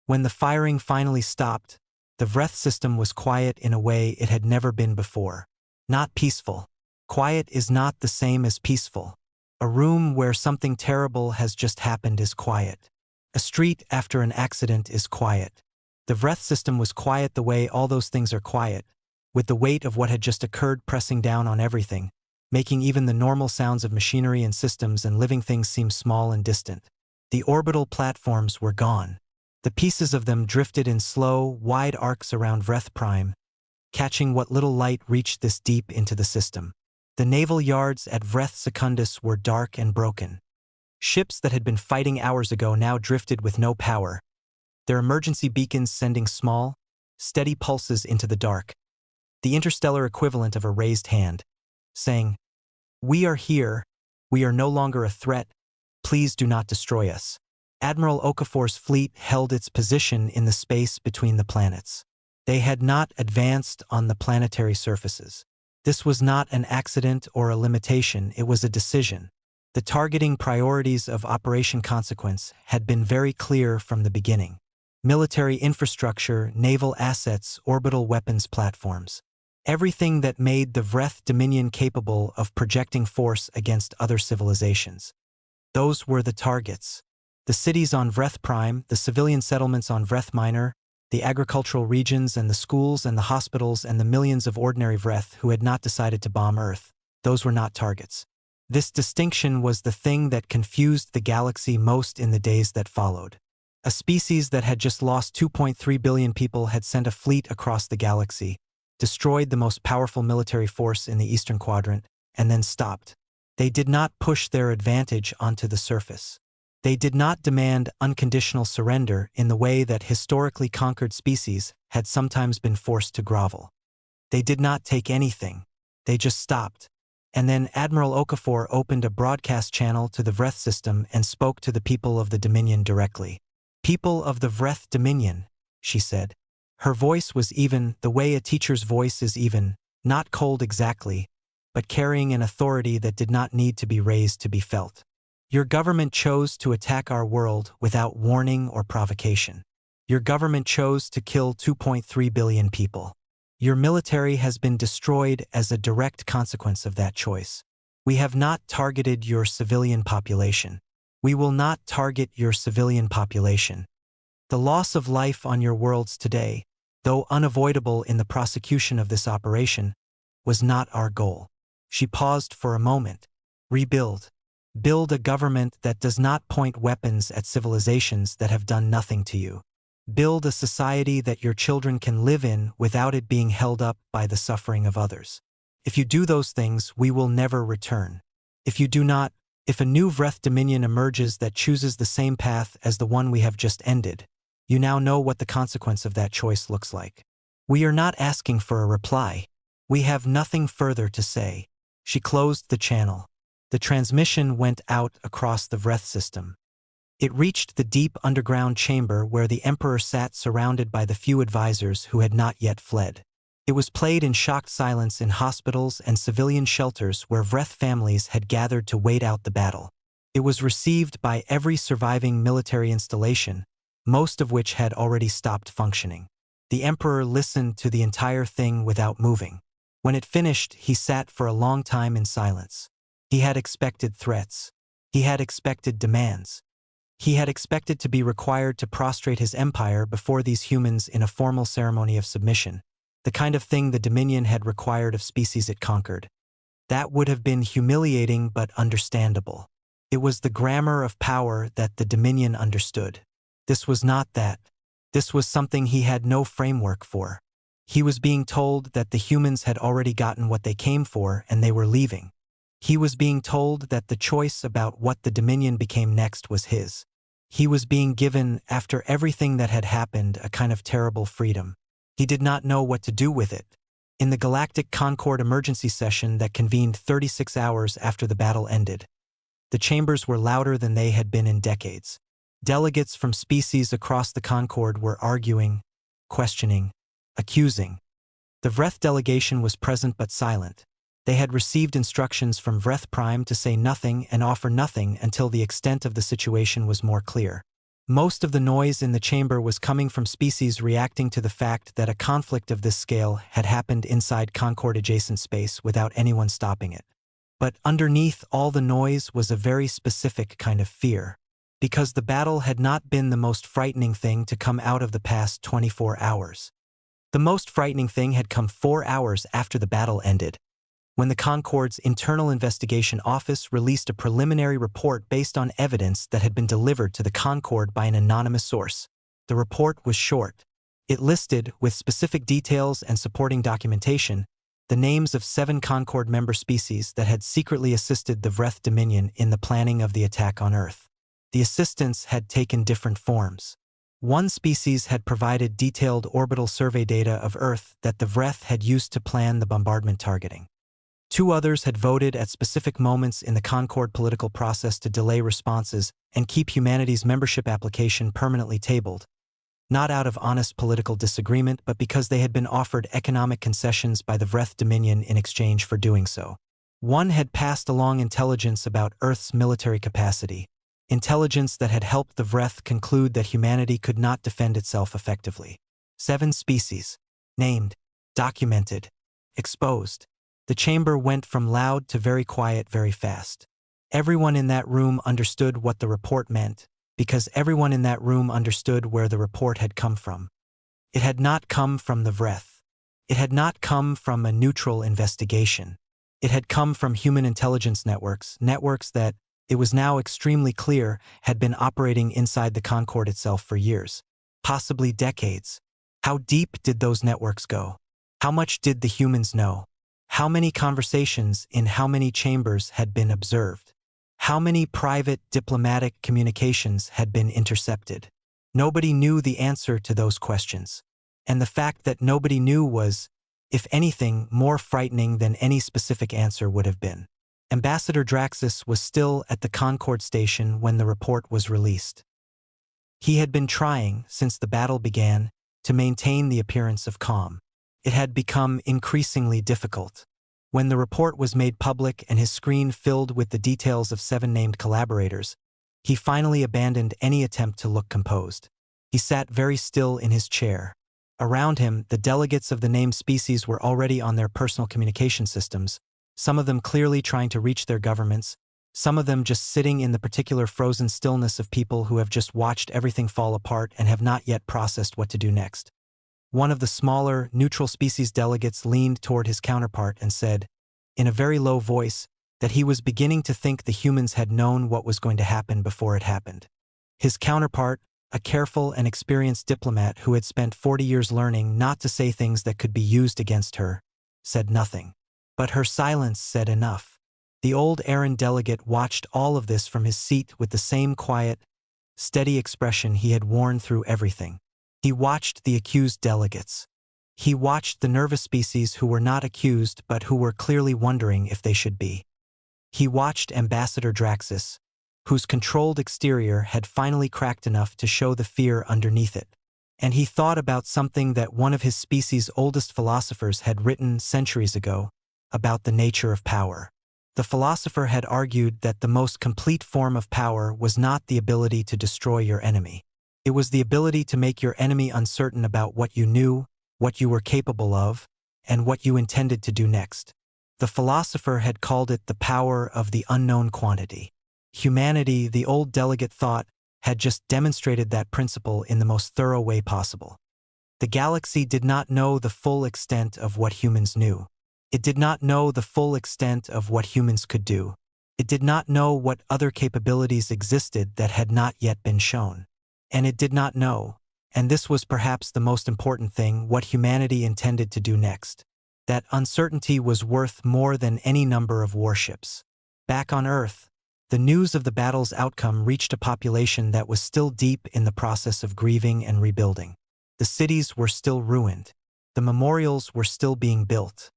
A: When the firing finally stopped, the Vreth system was quiet in a way it had never been before. Not peaceful. Quiet is not the same as peaceful. A room where something terrible has just happened is quiet. A street after an accident is quiet. The Vreth system was quiet the way all those things are quiet, with the weight of what had just occurred pressing down on everything, making even the normal sounds of machinery and systems and living things seem small and distant. The orbital platforms were gone. The pieces of them drifted in slow, wide arcs around Vreth Prime, catching what little light reached this deep into the system. The naval yards at Vreth Secundus were dark and broken. Ships that had been fighting hours ago now drifted with no power, their emergency beacons sending small, steady pulses into the dark, the interstellar equivalent of a raised hand, saying, "We are here, we are no longer a threat, please do not destroy us." Admiral Okafor's fleet held its position in the space between the planets. They had not advanced on the planetary surfaces. This was not an accident or a limitation, it was a decision. The targeting priorities of Operation Consequence had been very clear from the beginning. Military infrastructure, naval assets, orbital weapons platforms. Everything that made the Vreth Dominion capable of projecting force against other civilizations. Those were the targets. The cities on Vreth Prime, the civilian settlements on Vreth Minor, the agricultural regions and the schools and the hospitals and the millions of ordinary Vreth who had not decided to bomb Earth, those were not targets. This distinction was the thing that confused the galaxy most in the days that followed. A species that had just lost 2.3 billion people had sent a fleet across the galaxy, destroyed the most powerful military force in the Eastern Quadrant, and then stopped. They did not push their advantage onto the surface. They did not demand unconditional surrender in the way that historically conquered species had sometimes been forced to grovel. They did not take anything. They just stopped. And then Admiral Okafor opened a broadcast channel to the Vreth system and spoke to the people of the Dominion directly. "People of the Vreth Dominion," she said. Her voice was even, the way a teacher's voice is even, not cold exactly, but carrying an authority that did not need to be raised to be felt. "Your government chose to attack our world without warning or provocation. Your government chose to kill 2.3 billion people. Your military has been destroyed as a direct consequence of that choice. We have not targeted your civilian population. We will not target your civilian population. The loss of life on your worlds today, though unavoidable in the prosecution of this operation, was not our goal." She paused for a moment. "Rebuild. Build a government that does not point weapons at civilizations that have done nothing to you. Build a society that your children can live in without it being held up by the suffering of others. If you do those things, we will never return. If you do not, if a new Vreth Dominion emerges that chooses the same path as the one we have just ended, you now know what the consequence of that choice looks like. We are not asking for a reply. We have nothing further to say. She closed the channel. The transmission went out across the Vreth system. It reached the deep underground chamber where the Emperor sat surrounded by the few advisors who had not yet fled. It was played in shocked silence in hospitals and civilian shelters where Vreth families had gathered to wait out the battle. It was received by every surviving military installation, most of which had already stopped functioning. The Emperor listened to the entire thing without moving. When it finished, he sat for a long time in silence. He had expected threats. He had expected demands. He had expected to be required to prostrate his empire before these humans in a formal ceremony of submission, the kind of thing the Dominion had required of species it conquered. That would have been humiliating but understandable. It was the grammar of power that the Dominion understood. This was not that. This was something he had no framework for. He was being told that the humans had already gotten what they came for and they were leaving. He was being told that the choice about what the Dominion became next was his. He was being given, after everything that had happened, a kind of terrible freedom. He did not know what to do with it. In the Galactic Concord emergency session that convened 36 hours after the battle ended, the chambers were louder than they had been in decades. Delegates from species across the Concord were arguing, questioning, accusing. The Vreth delegation was present but silent. They had received instructions from Vreth Prime to say nothing and offer nothing until the extent of the situation was more clear. Most of the noise in the chamber was coming from species reacting to the fact that a conflict of this scale had happened inside Concord-adjacent space without anyone stopping it. But underneath all the noise was a very specific kind of fear, because the battle had not been the most frightening thing to come out of the past 24 hours. The most frightening thing had come 4 hours after the battle ended, when the Concord's Internal Investigation Office released a preliminary report based on evidence that had been delivered to the Concord by an anonymous source. The report was short. It listed, with specific details and supporting documentation, the names of 7 Concord member species that had secretly assisted the Vreth Dominion in the planning of the attack on Earth. The assistance had taken different forms. One species had provided detailed orbital survey data of Earth that the Vreth had used to plan the bombardment targeting. 2 others had voted at specific moments in the Concord political process to delay responses and keep humanity's membership application permanently tabled, not out of honest political disagreement but because they had been offered economic concessions by the Vreth Dominion in exchange for doing so. 1 had passed along intelligence about Earth's military capacity, intelligence that had helped the Vreth conclude that humanity could not defend itself effectively. 7 species. Named. Documented. Exposed. The chamber went from loud to very quiet very fast. Everyone in that room understood what the report meant, because everyone in that room understood where the report had come from. It had not come from the Vreth. It had not come from a neutral investigation. It had come from human intelligence networks that, it was now extremely clear, had been operating inside the Concord itself for years, possibly decades. How deep did those networks go? How much did the humans know? How many conversations in how many chambers had been observed? How many private diplomatic communications had been intercepted? Nobody knew the answer to those questions. And the fact that nobody knew was, if anything, more frightening than any specific answer would have been. Ambassador Draxus was still at the Concord station when the report was released. He had been trying, since the battle began, to maintain the appearance of calm. It had become increasingly difficult. When the report was made public and his screen filled with the details of 7 named collaborators, he finally abandoned any attempt to look composed. He sat very still in his chair. Around him, the delegates of the named species were already on their personal communication systems, some of them clearly trying to reach their governments, some of them just sitting in the particular frozen stillness of people who have just watched everything fall apart and have not yet processed what to do next. One of the smaller, neutral species delegates leaned toward his counterpart and said, in a very low voice, that he was beginning to think the humans had known what was going to happen before it happened. His counterpart, a careful and experienced diplomat who had spent 40 years learning not to say things that could be used against her, said nothing. But her silence said enough. The old Aaron delegate watched all of this from his seat with the same quiet, steady expression he had worn through everything. He watched the accused delegates. He watched the nervous species who were not accused but who were clearly wondering if they should be. He watched Ambassador Draxus, whose controlled exterior had finally cracked enough to show the fear underneath it. And he thought about something that one of his species' oldest philosophers had written centuries ago, about the nature of power. The philosopher had argued that the most complete form of power was not the ability to destroy your enemy. It was the ability to make your enemy uncertain about what you knew, what you were capable of, and what you intended to do next. The philosopher had called it the power of the unknown quantity. Humanity, the old delegate thought, had just demonstrated that principle in the most thorough way possible. The galaxy did not know the full extent of what humans knew. It did not know the full extent of what humans could do. It did not know what other capabilities existed that had not yet been shown. And it did not know, and this was perhaps the most important thing, what humanity intended to do next. That uncertainty was worth more than any number of warships. Back on Earth, the news of the battle's outcome reached a population that was still deep in the process of grieving and rebuilding. The cities were still ruined. The memorials were still being built.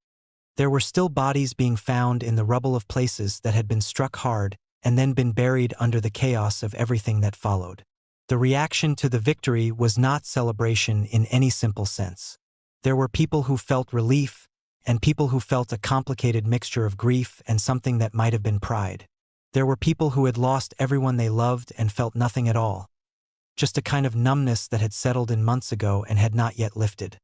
A: There were still bodies being found in the rubble of places that had been struck hard and then been buried under the chaos of everything that followed. The reaction to the victory was not celebration in any simple sense. There were people who felt relief and people who felt a complicated mixture of grief and something that might have been pride. There were people who had lost everyone they loved and felt nothing at all. Just a kind of numbness that had settled in months ago and had not yet lifted.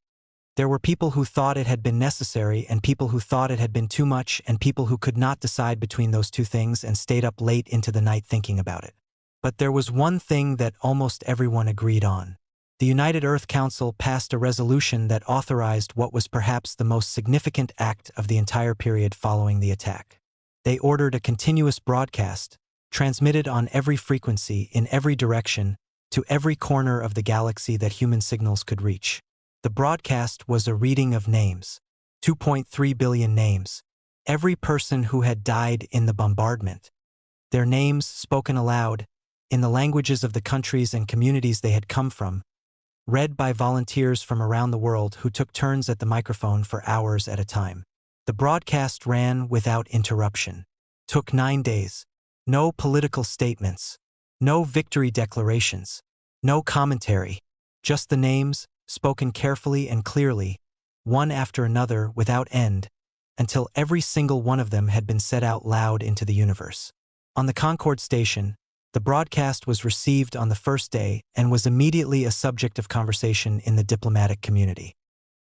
A: There were people who thought it had been necessary and people who thought it had been too much and people who could not decide between those two things and stayed up late into the night thinking about it. But there was one thing that almost everyone agreed on. The United Earth Council passed a resolution that authorized what was perhaps the most significant act of the entire period following the attack. They ordered a continuous broadcast, transmitted on every frequency in every direction, to every corner of the galaxy that human signals could reach. The broadcast was a reading of names, 2.3 billion names, every person who had died in the bombardment. Their names spoken aloud, in the languages of the countries and communities they had come from, read by volunteers from around the world who took turns at the microphone for hours at a time. The broadcast ran without interruption. Took 9 days. No political statements. No victory declarations. No commentary. Just the names, spoken carefully and clearly, one after another without end, until every single one of them had been said out loud into the universe. On the Concord station, the broadcast was received on the first day and was immediately a subject of conversation in the diplomatic community.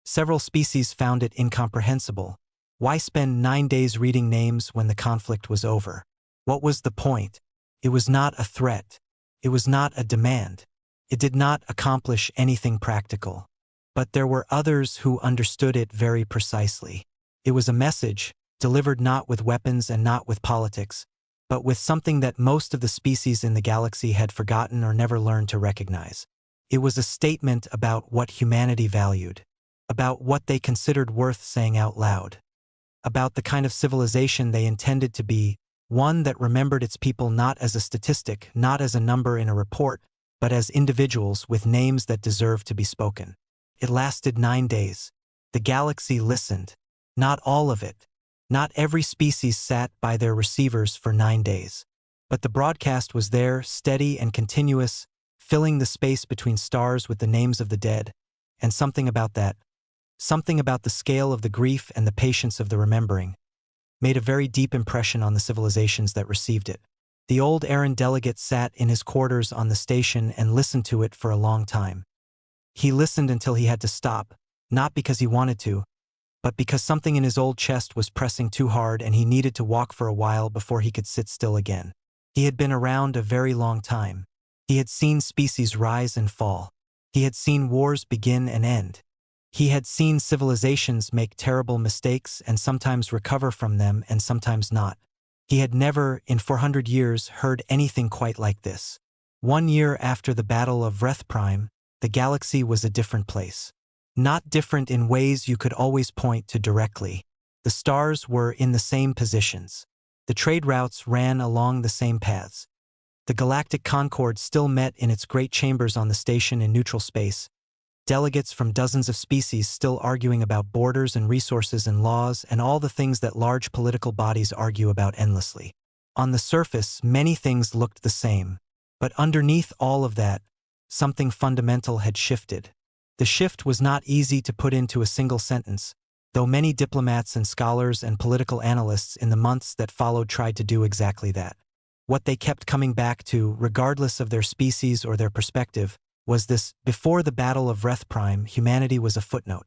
A: Several species found it incomprehensible. Why spend 9 days reading names when the conflict was over? What was the point? It was not a threat. It was not a demand. It did not accomplish anything practical. But there were others who understood it very precisely. It was a message, delivered not with weapons and not with politics, but with something that most of the species in the galaxy had forgotten or never learned to recognize. It was a statement about what humanity valued, about what they considered worth saying out loud, about the kind of civilization they intended to be, one that remembered its people not as a statistic, not as a number in a report, but as individuals with names that deserved to be spoken. It lasted 9 days. The galaxy listened. Not all of it. Not every species sat by their receivers for 9 days. But the broadcast was there, steady and continuous, filling the space between stars with the names of the dead, and something about that, something about the scale of the grief and the patience of the remembering, made a very deep impression on the civilizations that received it. The old Aaron delegate sat in his quarters on the station and listened to it for a long time. He listened until he had to stop, not because he wanted to, but because something in his old chest was pressing too hard and he needed to walk for a while before he could sit still again. He had been around a very long time. He had seen species rise and fall. He had seen wars begin and end. He had seen civilizations make terrible mistakes and sometimes recover from them and sometimes not. He had never, in 400 years, heard anything quite like this. 1 year after the Battle of Vreth Prime, the galaxy was a different place. Not different in ways you could always point to directly, The stars were in the same positions. The trade routes ran along the same paths. The Galactic Concord still met in its great chambers on the station in neutral space. Delegates from dozens of species still arguing about borders and resources and laws and all the things that large political bodies argue about endlessly. On the surface, many things looked the same. But underneath all of that, something fundamental had shifted. The shift was not easy to put into a single sentence, though many diplomats and scholars and political analysts in the months that followed tried to do exactly that. What they kept coming back to, regardless of their species or their perspective, was this: before the Battle of Vreth Prime, humanity was a footnote.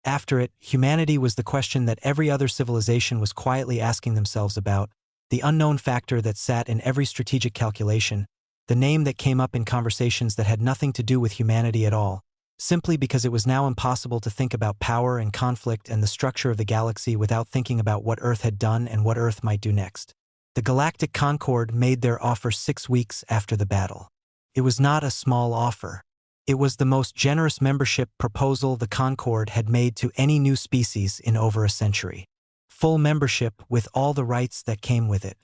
A: After it, humanity was the question that every other civilization was quietly asking themselves about, the unknown factor that sat in every strategic calculation, the name that came up in conversations that had nothing to do with humanity at all, simply because it was now impossible to think about power and conflict and the structure of the galaxy without thinking about what Earth had done and what Earth might do next. The Galactic Concord made their offer 6 weeks after the battle. It was not a small offer. It was the most generous membership proposal the Concord had made to any new species in over a century. Full membership with all the rights that came with it.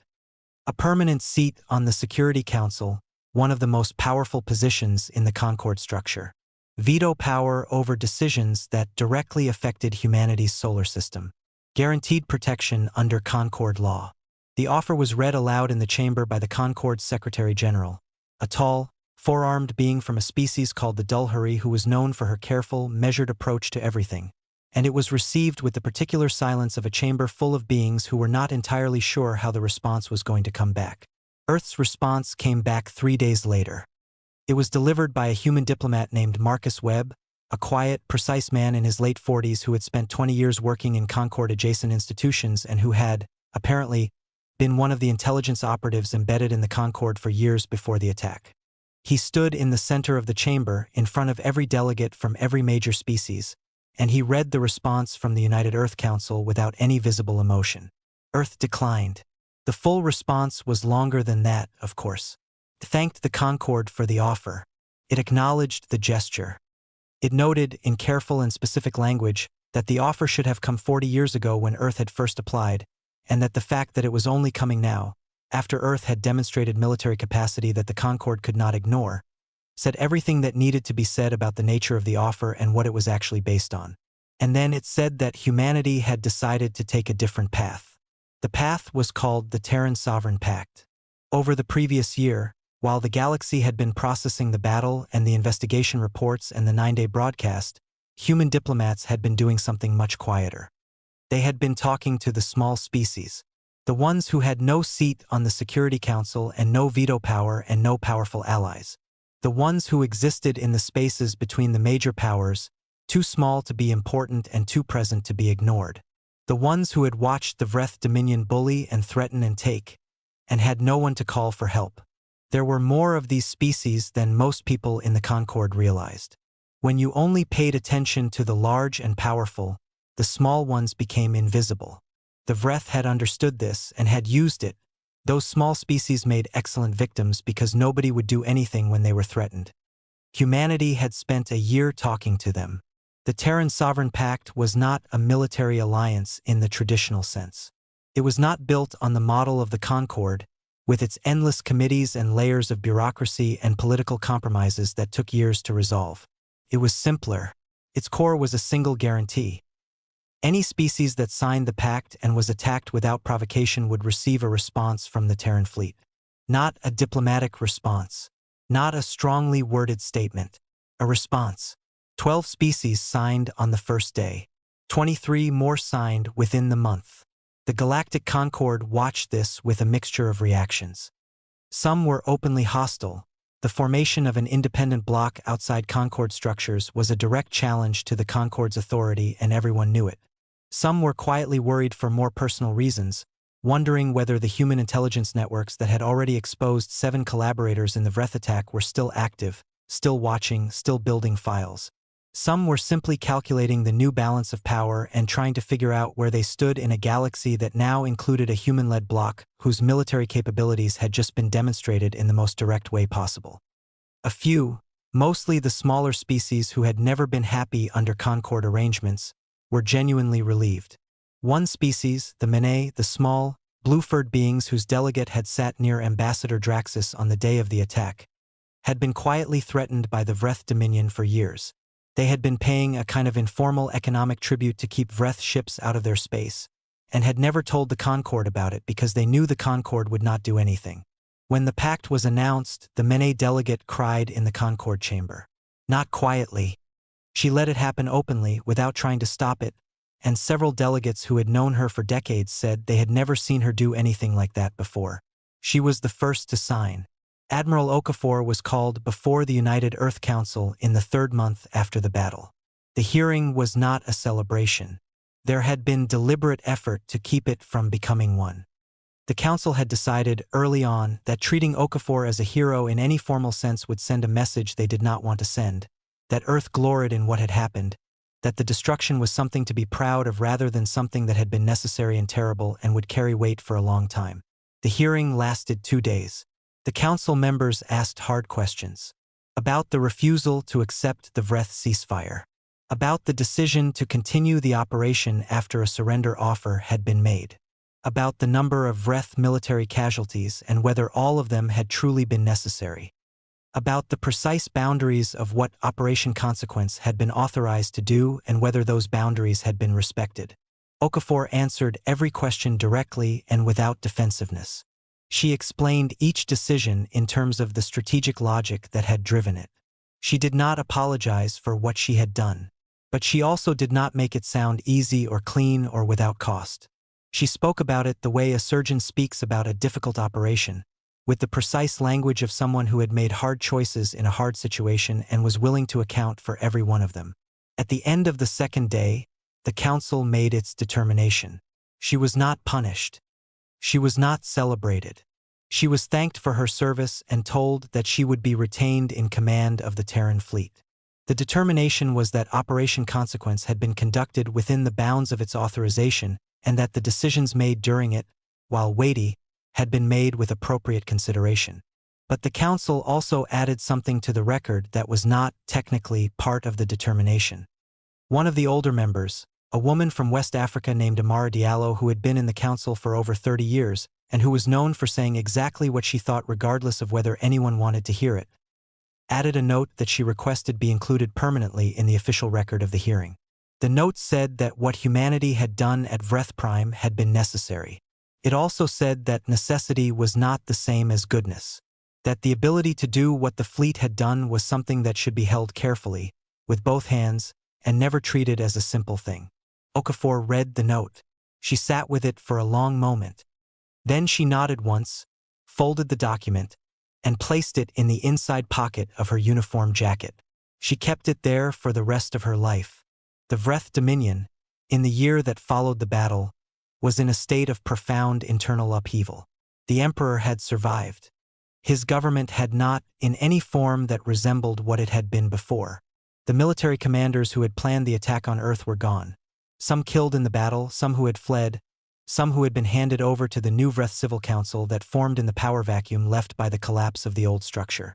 A: A permanent seat on the Security Council, one of the most powerful positions in the Concord structure. Veto power over decisions that directly affected humanity's solar system. Guaranteed protection under Concord law. The offer was read aloud in the chamber by the Concord's Secretary General, a tall, four-armed being from a species called the Dulhuri who was known for her careful, measured approach to everything, and it was received with the particular silence of a chamber full of beings who were not entirely sure how the response was going to come back. Earth's response came back 3 days later. It was delivered by a human diplomat named Marcus Webb, a quiet, precise man in his late 40s who had spent 20 years working in Concord-adjacent institutions and who had, apparently, been one of the intelligence operatives embedded in the Concord for years before the attack. He stood in the center of the chamber, in front of every delegate from every major species, and he read the response from the United Earth Council without any visible emotion. Earth declined. The full response was longer than that, of course. It thanked the Concord for the offer. It acknowledged the gesture. It noted, in careful and specific language, that the offer should have come 40 years ago when Earth had first applied, and that the fact that it was only coming now, after Earth had demonstrated military capacity that the Concord could not ignore, said everything that needed to be said about the nature of the offer and what it was actually based on. And then it said that humanity had decided to take a different path. The path was called the Terran Sovereign Pact. Over the previous year, while the galaxy had been processing the battle and the investigation reports and the 9-day broadcast, human diplomats had been doing something much quieter. They had been talking to the small species, the ones who had no seat on the Security Council and no veto power and no powerful allies. The ones who existed in the spaces between the major powers, too small to be important and too present to be ignored. The ones who had watched the Vreth Dominion bully and threaten and take, and had no one to call for help. There were more of these species than most people in the Concord realized. When you only paid attention to the large and powerful, the small ones became invisible. The Vreth had understood this and had used it. Those small species made excellent victims because nobody would do anything when they were threatened. Humanity had spent a year talking to them. The Terran Sovereign Pact was not a military alliance in the traditional sense. It was not built on the model of the Concord, with its endless committees and layers of bureaucracy and political compromises that took years to resolve. It was simpler. Its core was a single guarantee. Any species that signed the pact and was attacked without provocation would receive a response from the Terran fleet. Not a diplomatic response. Not a strongly worded statement. A response. 12 species signed on the first day. 23 more signed within the month. The Galactic Concord watched this with a mixture of reactions. Some were openly hostile. The formation of an independent bloc outside Concord structures was a direct challenge to the Concord's authority, and everyone knew it. Some were quietly worried for more personal reasons, wondering whether the human intelligence networks that had already exposed 7 collaborators in the Vreth attack were still active, still watching, still building files. Some were simply calculating the new balance of power and trying to figure out where they stood in a galaxy that now included a human-led bloc whose military capabilities had just been demonstrated in the most direct way possible. A few, mostly the smaller species who had never been happy under Concord arrangements, were genuinely relieved. One species, the Mene, the small, blue-furred beings whose delegate had sat near Ambassador Draxus on the day of the attack, had been quietly threatened by the Vreth Dominion for years. They had been paying a kind of informal economic tribute to keep Vreth ships out of their space, and had never told the Concord about it because they knew the Concord would not do anything. When the pact was announced, the Mene delegate cried in the Concord chamber. Not quietly. She let it happen openly, without trying to stop it, and several delegates who had known her for decades said they had never seen her do anything like that before. She was the first to sign. Admiral Okafor was called before the United Earth Council in the 3rd month after the battle. The hearing was not a celebration. There had been deliberate effort to keep it from becoming one. The Council had decided early on that treating Okafor as a hero in any formal sense would send a message they did not want to send, that Earth gloried in what had happened, that the destruction was something to be proud of rather than something that had been necessary and terrible and would carry weight for a long time. The hearing lasted 2 days. The Council members asked hard questions. About the refusal to accept the Vreth ceasefire. About the decision to continue the operation after a surrender offer had been made. About the number of Vreth military casualties and whether all of them had truly been necessary. About the precise boundaries of what Operation Consequence had been authorized to do and whether those boundaries had been respected. Okafor answered every question directly and without defensiveness. She explained each decision in terms of the strategic logic that had driven it. She did not apologize for what she had done, but she also did not make it sound easy or clean or without cost. She spoke about it the way a surgeon speaks about a difficult operation, with the precise language of someone who had made hard choices in a hard situation and was willing to account for every one of them. At the end of the 2nd day, the Council made its determination. She was not punished. She was not celebrated. She was thanked for her service and told that she would be retained in command of the Terran fleet. The determination was that Operation Consequence had been conducted within the bounds of its authorization and that the decisions made during it, while weighty, had been made with appropriate consideration. But the Council also added something to the record that was not, technically, part of the determination. One of the older members, a woman from West Africa named Amara Diallo who had been in the Council for over 30 years, and who was known for saying exactly what she thought regardless of whether anyone wanted to hear it, added a note that she requested be included permanently in the official record of the hearing. The note said that what humanity had done at Vreth Prime had been necessary. It also said that necessity was not the same as goodness, that the ability to do what the fleet had done was something that should be held carefully, with both hands, and never treated as a simple thing. Okafor read the note. She sat with it for a long moment. Then she nodded once, folded the document, and placed it in the inside pocket of her uniform jacket. She kept it there for the rest of her life. The Vreth Dominion, in the year that followed the battle, was in a state of profound internal upheaval. The Emperor had survived. His government had not, in any form that resembled what it had been before. The military commanders who had planned the attack on Earth were gone. Some killed in the battle, some who had fled, some who had been handed over to the new Vreth Civil Council that formed in the power vacuum left by the collapse of the old structure.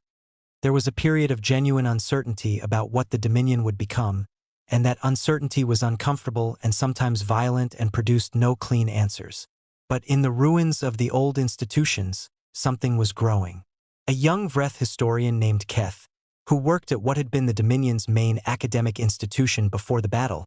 A: There was a period of genuine uncertainty about what the Dominion would become, and that uncertainty was uncomfortable and sometimes violent and produced no clean answers. But in the ruins of the old institutions, something was growing. A young Vreth historian named Keth, who worked at what had been the Dominion's main academic institution before the battle,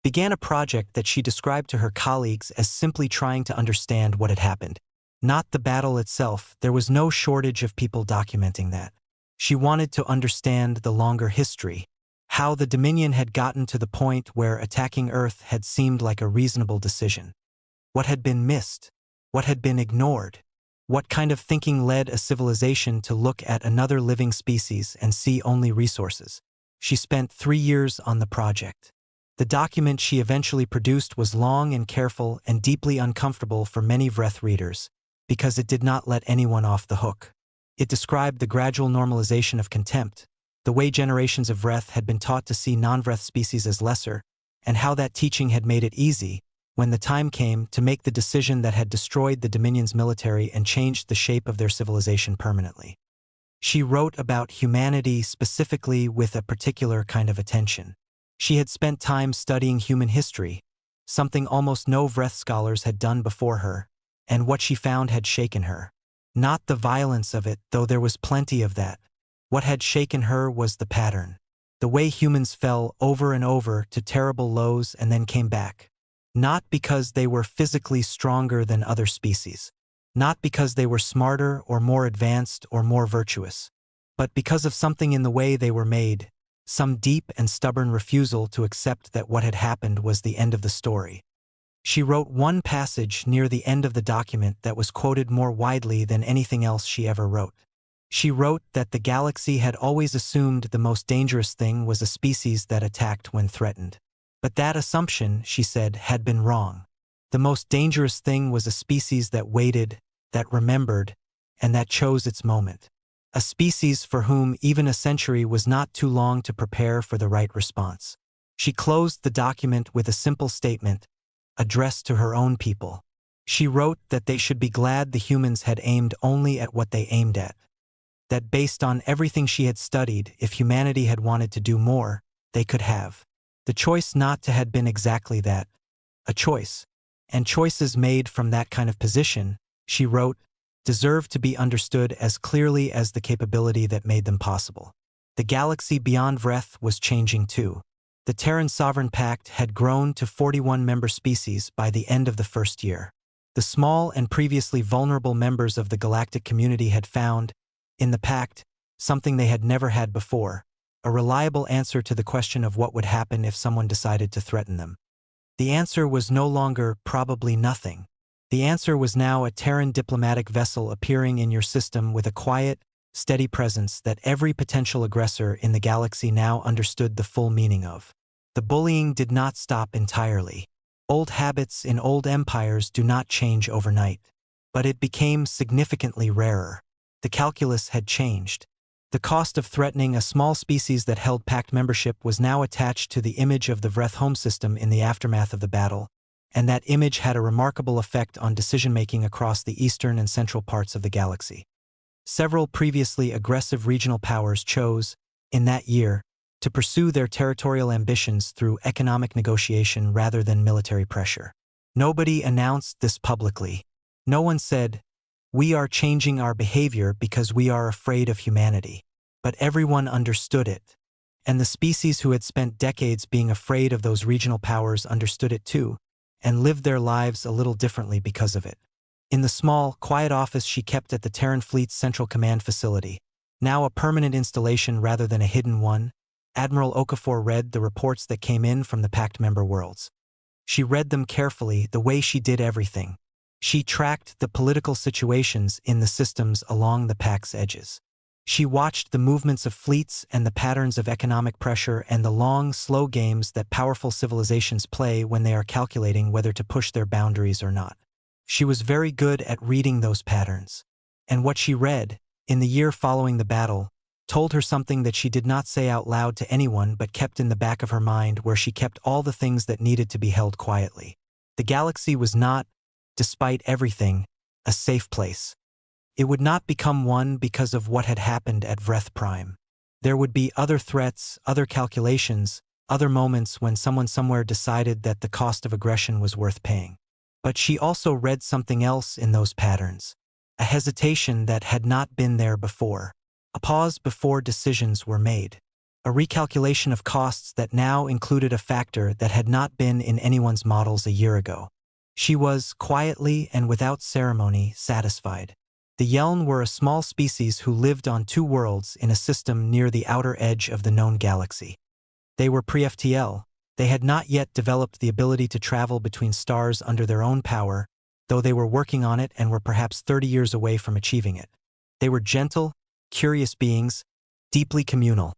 A: began a project that she described to her colleagues as simply trying to understand what had happened. Not the battle itself, there was no shortage of people documenting that. She wanted to understand the longer history, how the Dominion had gotten to the point where attacking Earth had seemed like a reasonable decision. What had been missed? What had been ignored? What kind of thinking led a civilization to look at another living species and see only resources? She spent 3 years on the project. The document she eventually produced was long and careful and deeply uncomfortable for many Vreth readers, because it did not let anyone off the hook. It described the gradual normalization of contempt, the way generations of Vreth had been taught to see non-Vreth species as lesser, and how that teaching had made it easy, when the time came, to make the decision that had destroyed the Dominion's military and changed the shape of their civilization permanently. She wrote about humanity specifically with a particular kind of attention. She had spent time studying human history, something almost no Vreth scholars had done before her, and what she found had shaken her. Not the violence of it, though there was plenty of that. What had shaken her was the pattern. The way humans fell over and over to terrible lows and then came back. Not because they were physically stronger than other species. Not because they were smarter or more advanced or more virtuous. But because of something in the way they were made, some deep and stubborn refusal to accept that what had happened was the end of the story. She wrote one passage near the end of the document that was quoted more widely than anything else she ever wrote. She wrote that the galaxy had always assumed the most dangerous thing was a species that attacked when threatened. But that assumption, she said, had been wrong. The most dangerous thing was a species that waited, that remembered, and that chose its moment. A species for whom even a century was not too long to prepare for the right response. She closed the document with a simple statement, addressed to her own people. She wrote that they should be glad the humans had aimed only at what they aimed at. That based on everything she had studied, if humanity had wanted to do more, they could have. The choice not to had been exactly that, a choice. And choices made from that kind of position, she wrote, deserve to be understood as clearly as the capability that made them possible. The galaxy beyond Vreth was changing too. The Terran Sovereign Pact had grown to 41 member species by the end of the first year. The small and previously vulnerable members of the galactic community had found, in the Pact, something they had never had before, a reliable answer to the question of what would happen if someone decided to threaten them. The answer was no longer probably nothing. The answer was now a Terran diplomatic vessel appearing in your system with a quiet, steady presence that every potential aggressor in the galaxy now understood the full meaning of. The bullying did not stop entirely. Old habits in old empires do not change overnight. But it became significantly rarer. The calculus had changed. The cost of threatening a small species that held Pact membership was now attached to the image of the Vreth home system in the aftermath of the battle, and that image had a remarkable effect on decision-making across the eastern and central parts of the galaxy. Several previously aggressive regional powers chose, in that year, to pursue their territorial ambitions through economic negotiation rather than military pressure. Nobody announced this publicly. No one said, "We are changing our behavior because we are afraid of humanity." But everyone understood it. And the species who had spent decades being afraid of those regional powers understood it too, and lived their lives a little differently because of it. In the small, quiet office she kept at the Terran Fleet's Central Command facility, now a permanent installation rather than a hidden one, Admiral Okafor read the reports that came in from the Pact member worlds. She read them carefully, the way she did everything. She tracked the political situations in the systems along the Pact's edges. She watched the movements of fleets and the patterns of economic pressure and the long, slow games that powerful civilizations play when they are calculating whether to push their boundaries or not. She was very good at reading those patterns. And what she read, in the year following the battle, told her something that she did not say out loud to anyone but kept in the back of her mind, where she kept all the things that needed to be held quietly. The galaxy was not, despite everything, a safe place. It would not become one because of what had happened at Vreth Prime. There would be other threats, other calculations, other moments when someone somewhere decided that the cost of aggression was worth paying. But she also read something else in those patterns, a hesitation that had not been there before, a pause before decisions were made, a recalculation of costs that now included a factor that had not been in anyone's models a year ago. She was, quietly and without ceremony, satisfied. The Yeln were a small species who lived on two worlds in a system near the outer edge of the known galaxy. They were pre-FTL. They had not yet developed the ability to travel between stars under their own power, though they were working on it and were perhaps 30 years away from achieving it. They were gentle, curious beings, deeply communal,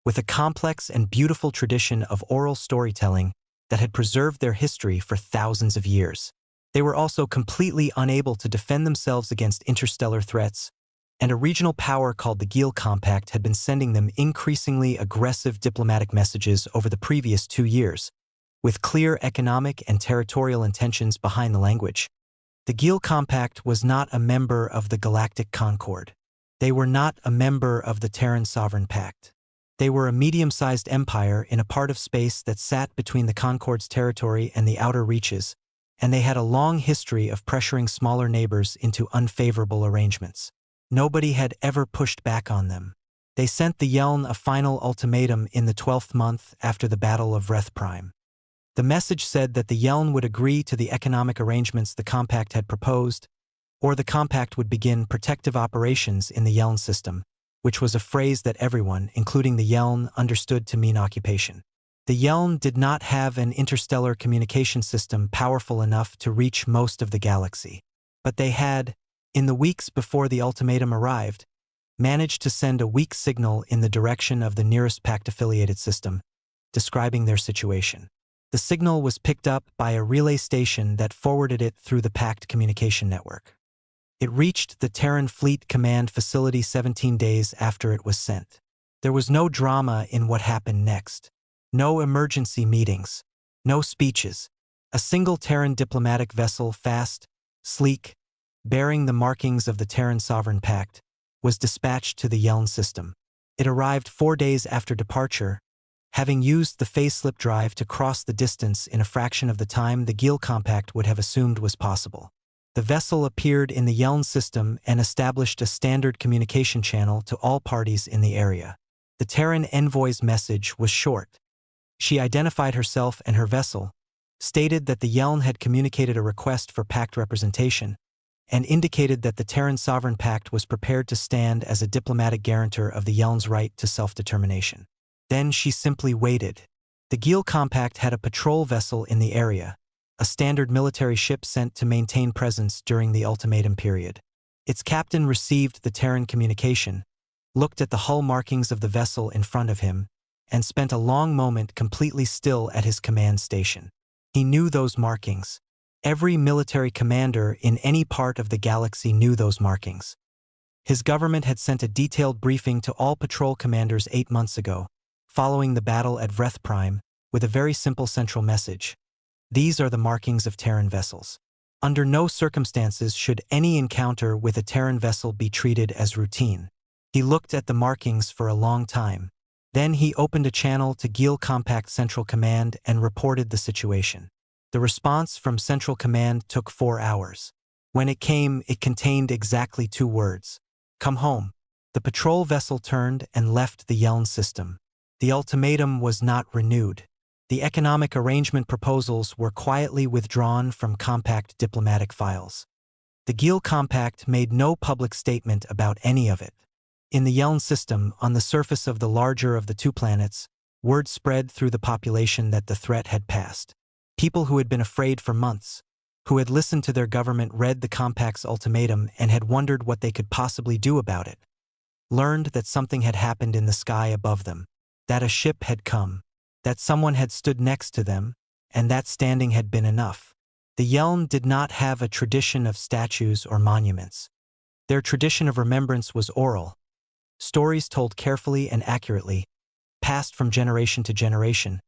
A: with a complex and beautiful tradition of oral storytelling that had preserved their history for thousands of years. They were also completely unable to defend themselves against interstellar threats, and a regional power called the Gil Compact had been sending them increasingly aggressive diplomatic messages over the previous 2 years, with clear economic and territorial intentions behind the language. The Gil Compact was not a member of the Galactic Concord. They were not a member of the Terran Sovereign Pact. They were a medium-sized empire in a part of space that sat between the Concord's territory and the outer reaches, and they had a long history of pressuring smaller neighbors into unfavorable arrangements. Nobody had ever pushed back on them. They sent the Yeln a final ultimatum in the 12th month after the Battle of Vreth Prime. The message said that the Yeln would agree to the economic arrangements the Compact had proposed, or the Compact would begin protective operations in the Yeln system, which was a phrase that everyone, including the Yeln, understood to mean occupation. The Yeln did not have an interstellar communication system powerful enough to reach most of the galaxy, but they had, in the weeks before the ultimatum arrived, managed to send a weak signal in the direction of the nearest Pact-affiliated system, describing their situation. The signal was picked up by a relay station that forwarded it through the Pact communication network. It reached the Terran Fleet Command Facility 17 days after it was sent. There was no drama in what happened next. No emergency meetings. No speeches. A single Terran diplomatic vessel, fast, sleek, bearing the markings of the Terran Sovereign Pact, was dispatched to the Yeln system. It arrived 4 days after departure, having used the faceslip drive to cross the distance in a fraction of the time the Gil Compact would have assumed was possible. The vessel appeared in the Yeln system and established a standard communication channel to all parties in the area. The Terran envoy's message was short. She identified herself and her vessel, stated that the Yeln had communicated a request for Pact representation, and indicated that the Terran Sovereign Pact was prepared to stand as a diplomatic guarantor of the Yeln's right to self-determination. Then she simply waited. The Gil Compact had a patrol vessel in the area, a standard military ship sent to maintain presence during the ultimatum period. Its captain received the Terran communication, looked at the hull markings of the vessel in front of him, and spent a long moment completely still at his command station. He knew those markings. Every military commander in any part of the galaxy knew those markings. His government had sent a detailed briefing to all patrol commanders 8 months ago, following the battle at Vreth Prime, with a very simple central message. These are the markings of Terran vessels. Under no circumstances should any encounter with a Terran vessel be treated as routine. He looked at the markings for a long time. Then he opened a channel to Gil Compact Central Command and reported the situation. The response from Central Command took 4 hours. When it came, it contained exactly 2 words. Come home. The patrol vessel turned and left the Yeln system. The ultimatum was not renewed. The economic arrangement proposals were quietly withdrawn from Compact diplomatic files. The Gil Compact made no public statement about any of it. In the Yeln system, on the surface of the larger of the 2 planets, word spread through the population that the threat had passed. People who had been afraid for months, who had listened to their government read the Compact's ultimatum and had wondered what they could possibly do about it, learned that something had happened in the sky above them, that a ship had come, that someone had stood next to them, and that standing had been enough. The Yeln did not have a tradition of statues or monuments. Their tradition of remembrance was oral. Stories told carefully and accurately, passed from generation to generation,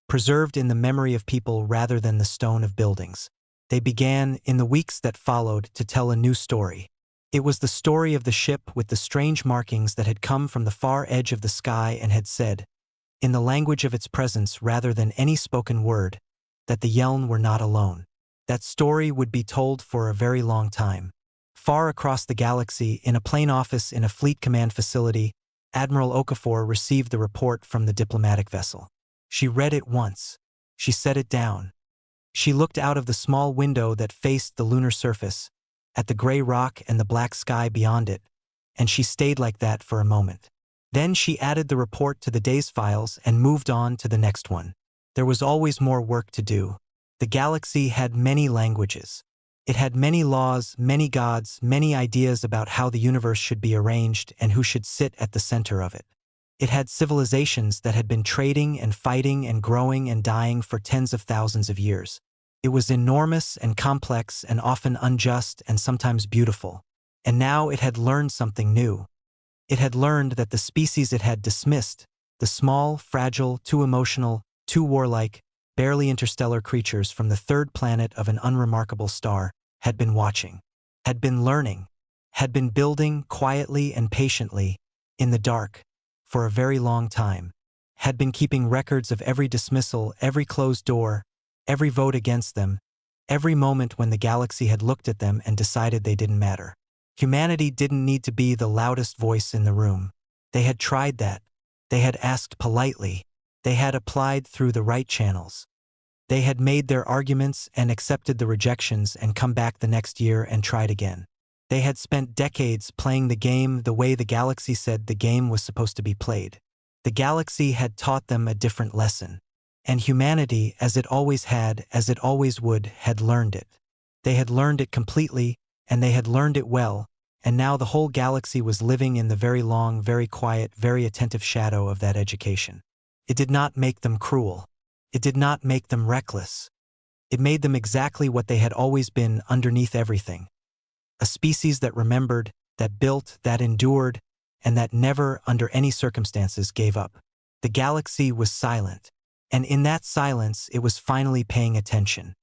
A: preserved in the memory of people rather than the stone of buildings. They began, in the weeks that followed, to tell a new story. It was the story of the ship with the strange markings that had come from the far edge of the sky and had said, in the language of its presence rather than any spoken word, that the Yeln were not alone. That story would be told for a very long time. Far across the galaxy, in a plane office in a fleet command facility, Admiral Okafor received the report from the diplomatic vessel. She read it once. She set it down. She looked out of the small window that faced the lunar surface, at the gray rock and the black sky beyond it, and she stayed like that for a moment. Then she added the report to the day's files and moved on to the next one. There was always more work to do. The galaxy had many languages. It had many laws, many gods, many ideas about how the universe should be arranged and who should sit at the center of it. It had civilizations that had been trading and fighting and growing and dying for tens of thousands of years. It was enormous and complex and often unjust and sometimes beautiful. And now it had learned something new. It had learned that the species it had dismissed, the small, fragile, too emotional, too warlike, barely interstellar creatures from the 3rd planet of an unremarkable star, had been watching, had been learning, had been building quietly and patiently, in the dark, for a very long time, had been keeping records of every dismissal, every closed door, every vote against them, every moment when the galaxy had looked at them and decided they didn't matter. Humanity didn't need to be the loudest voice in the room. They had tried that. They had asked politely. They had applied through the right channels. They had made their arguments and accepted the rejections and come back the next year and tried again. They had spent decades playing the game the way the galaxy said the game was supposed to be played. The galaxy had taught them a different lesson. And humanity, as it always had, as it always would, had learned it. They had learned it completely, and they had learned it well, and now the whole galaxy was living in the very long, very quiet, very attentive shadow of that education. It did not make them cruel. It did not make them reckless. It made them exactly what they had always been underneath everything. A species that remembered, that built, that endured, and that never, under any circumstances, gave up. The galaxy was silent, and in that silence it was finally paying attention.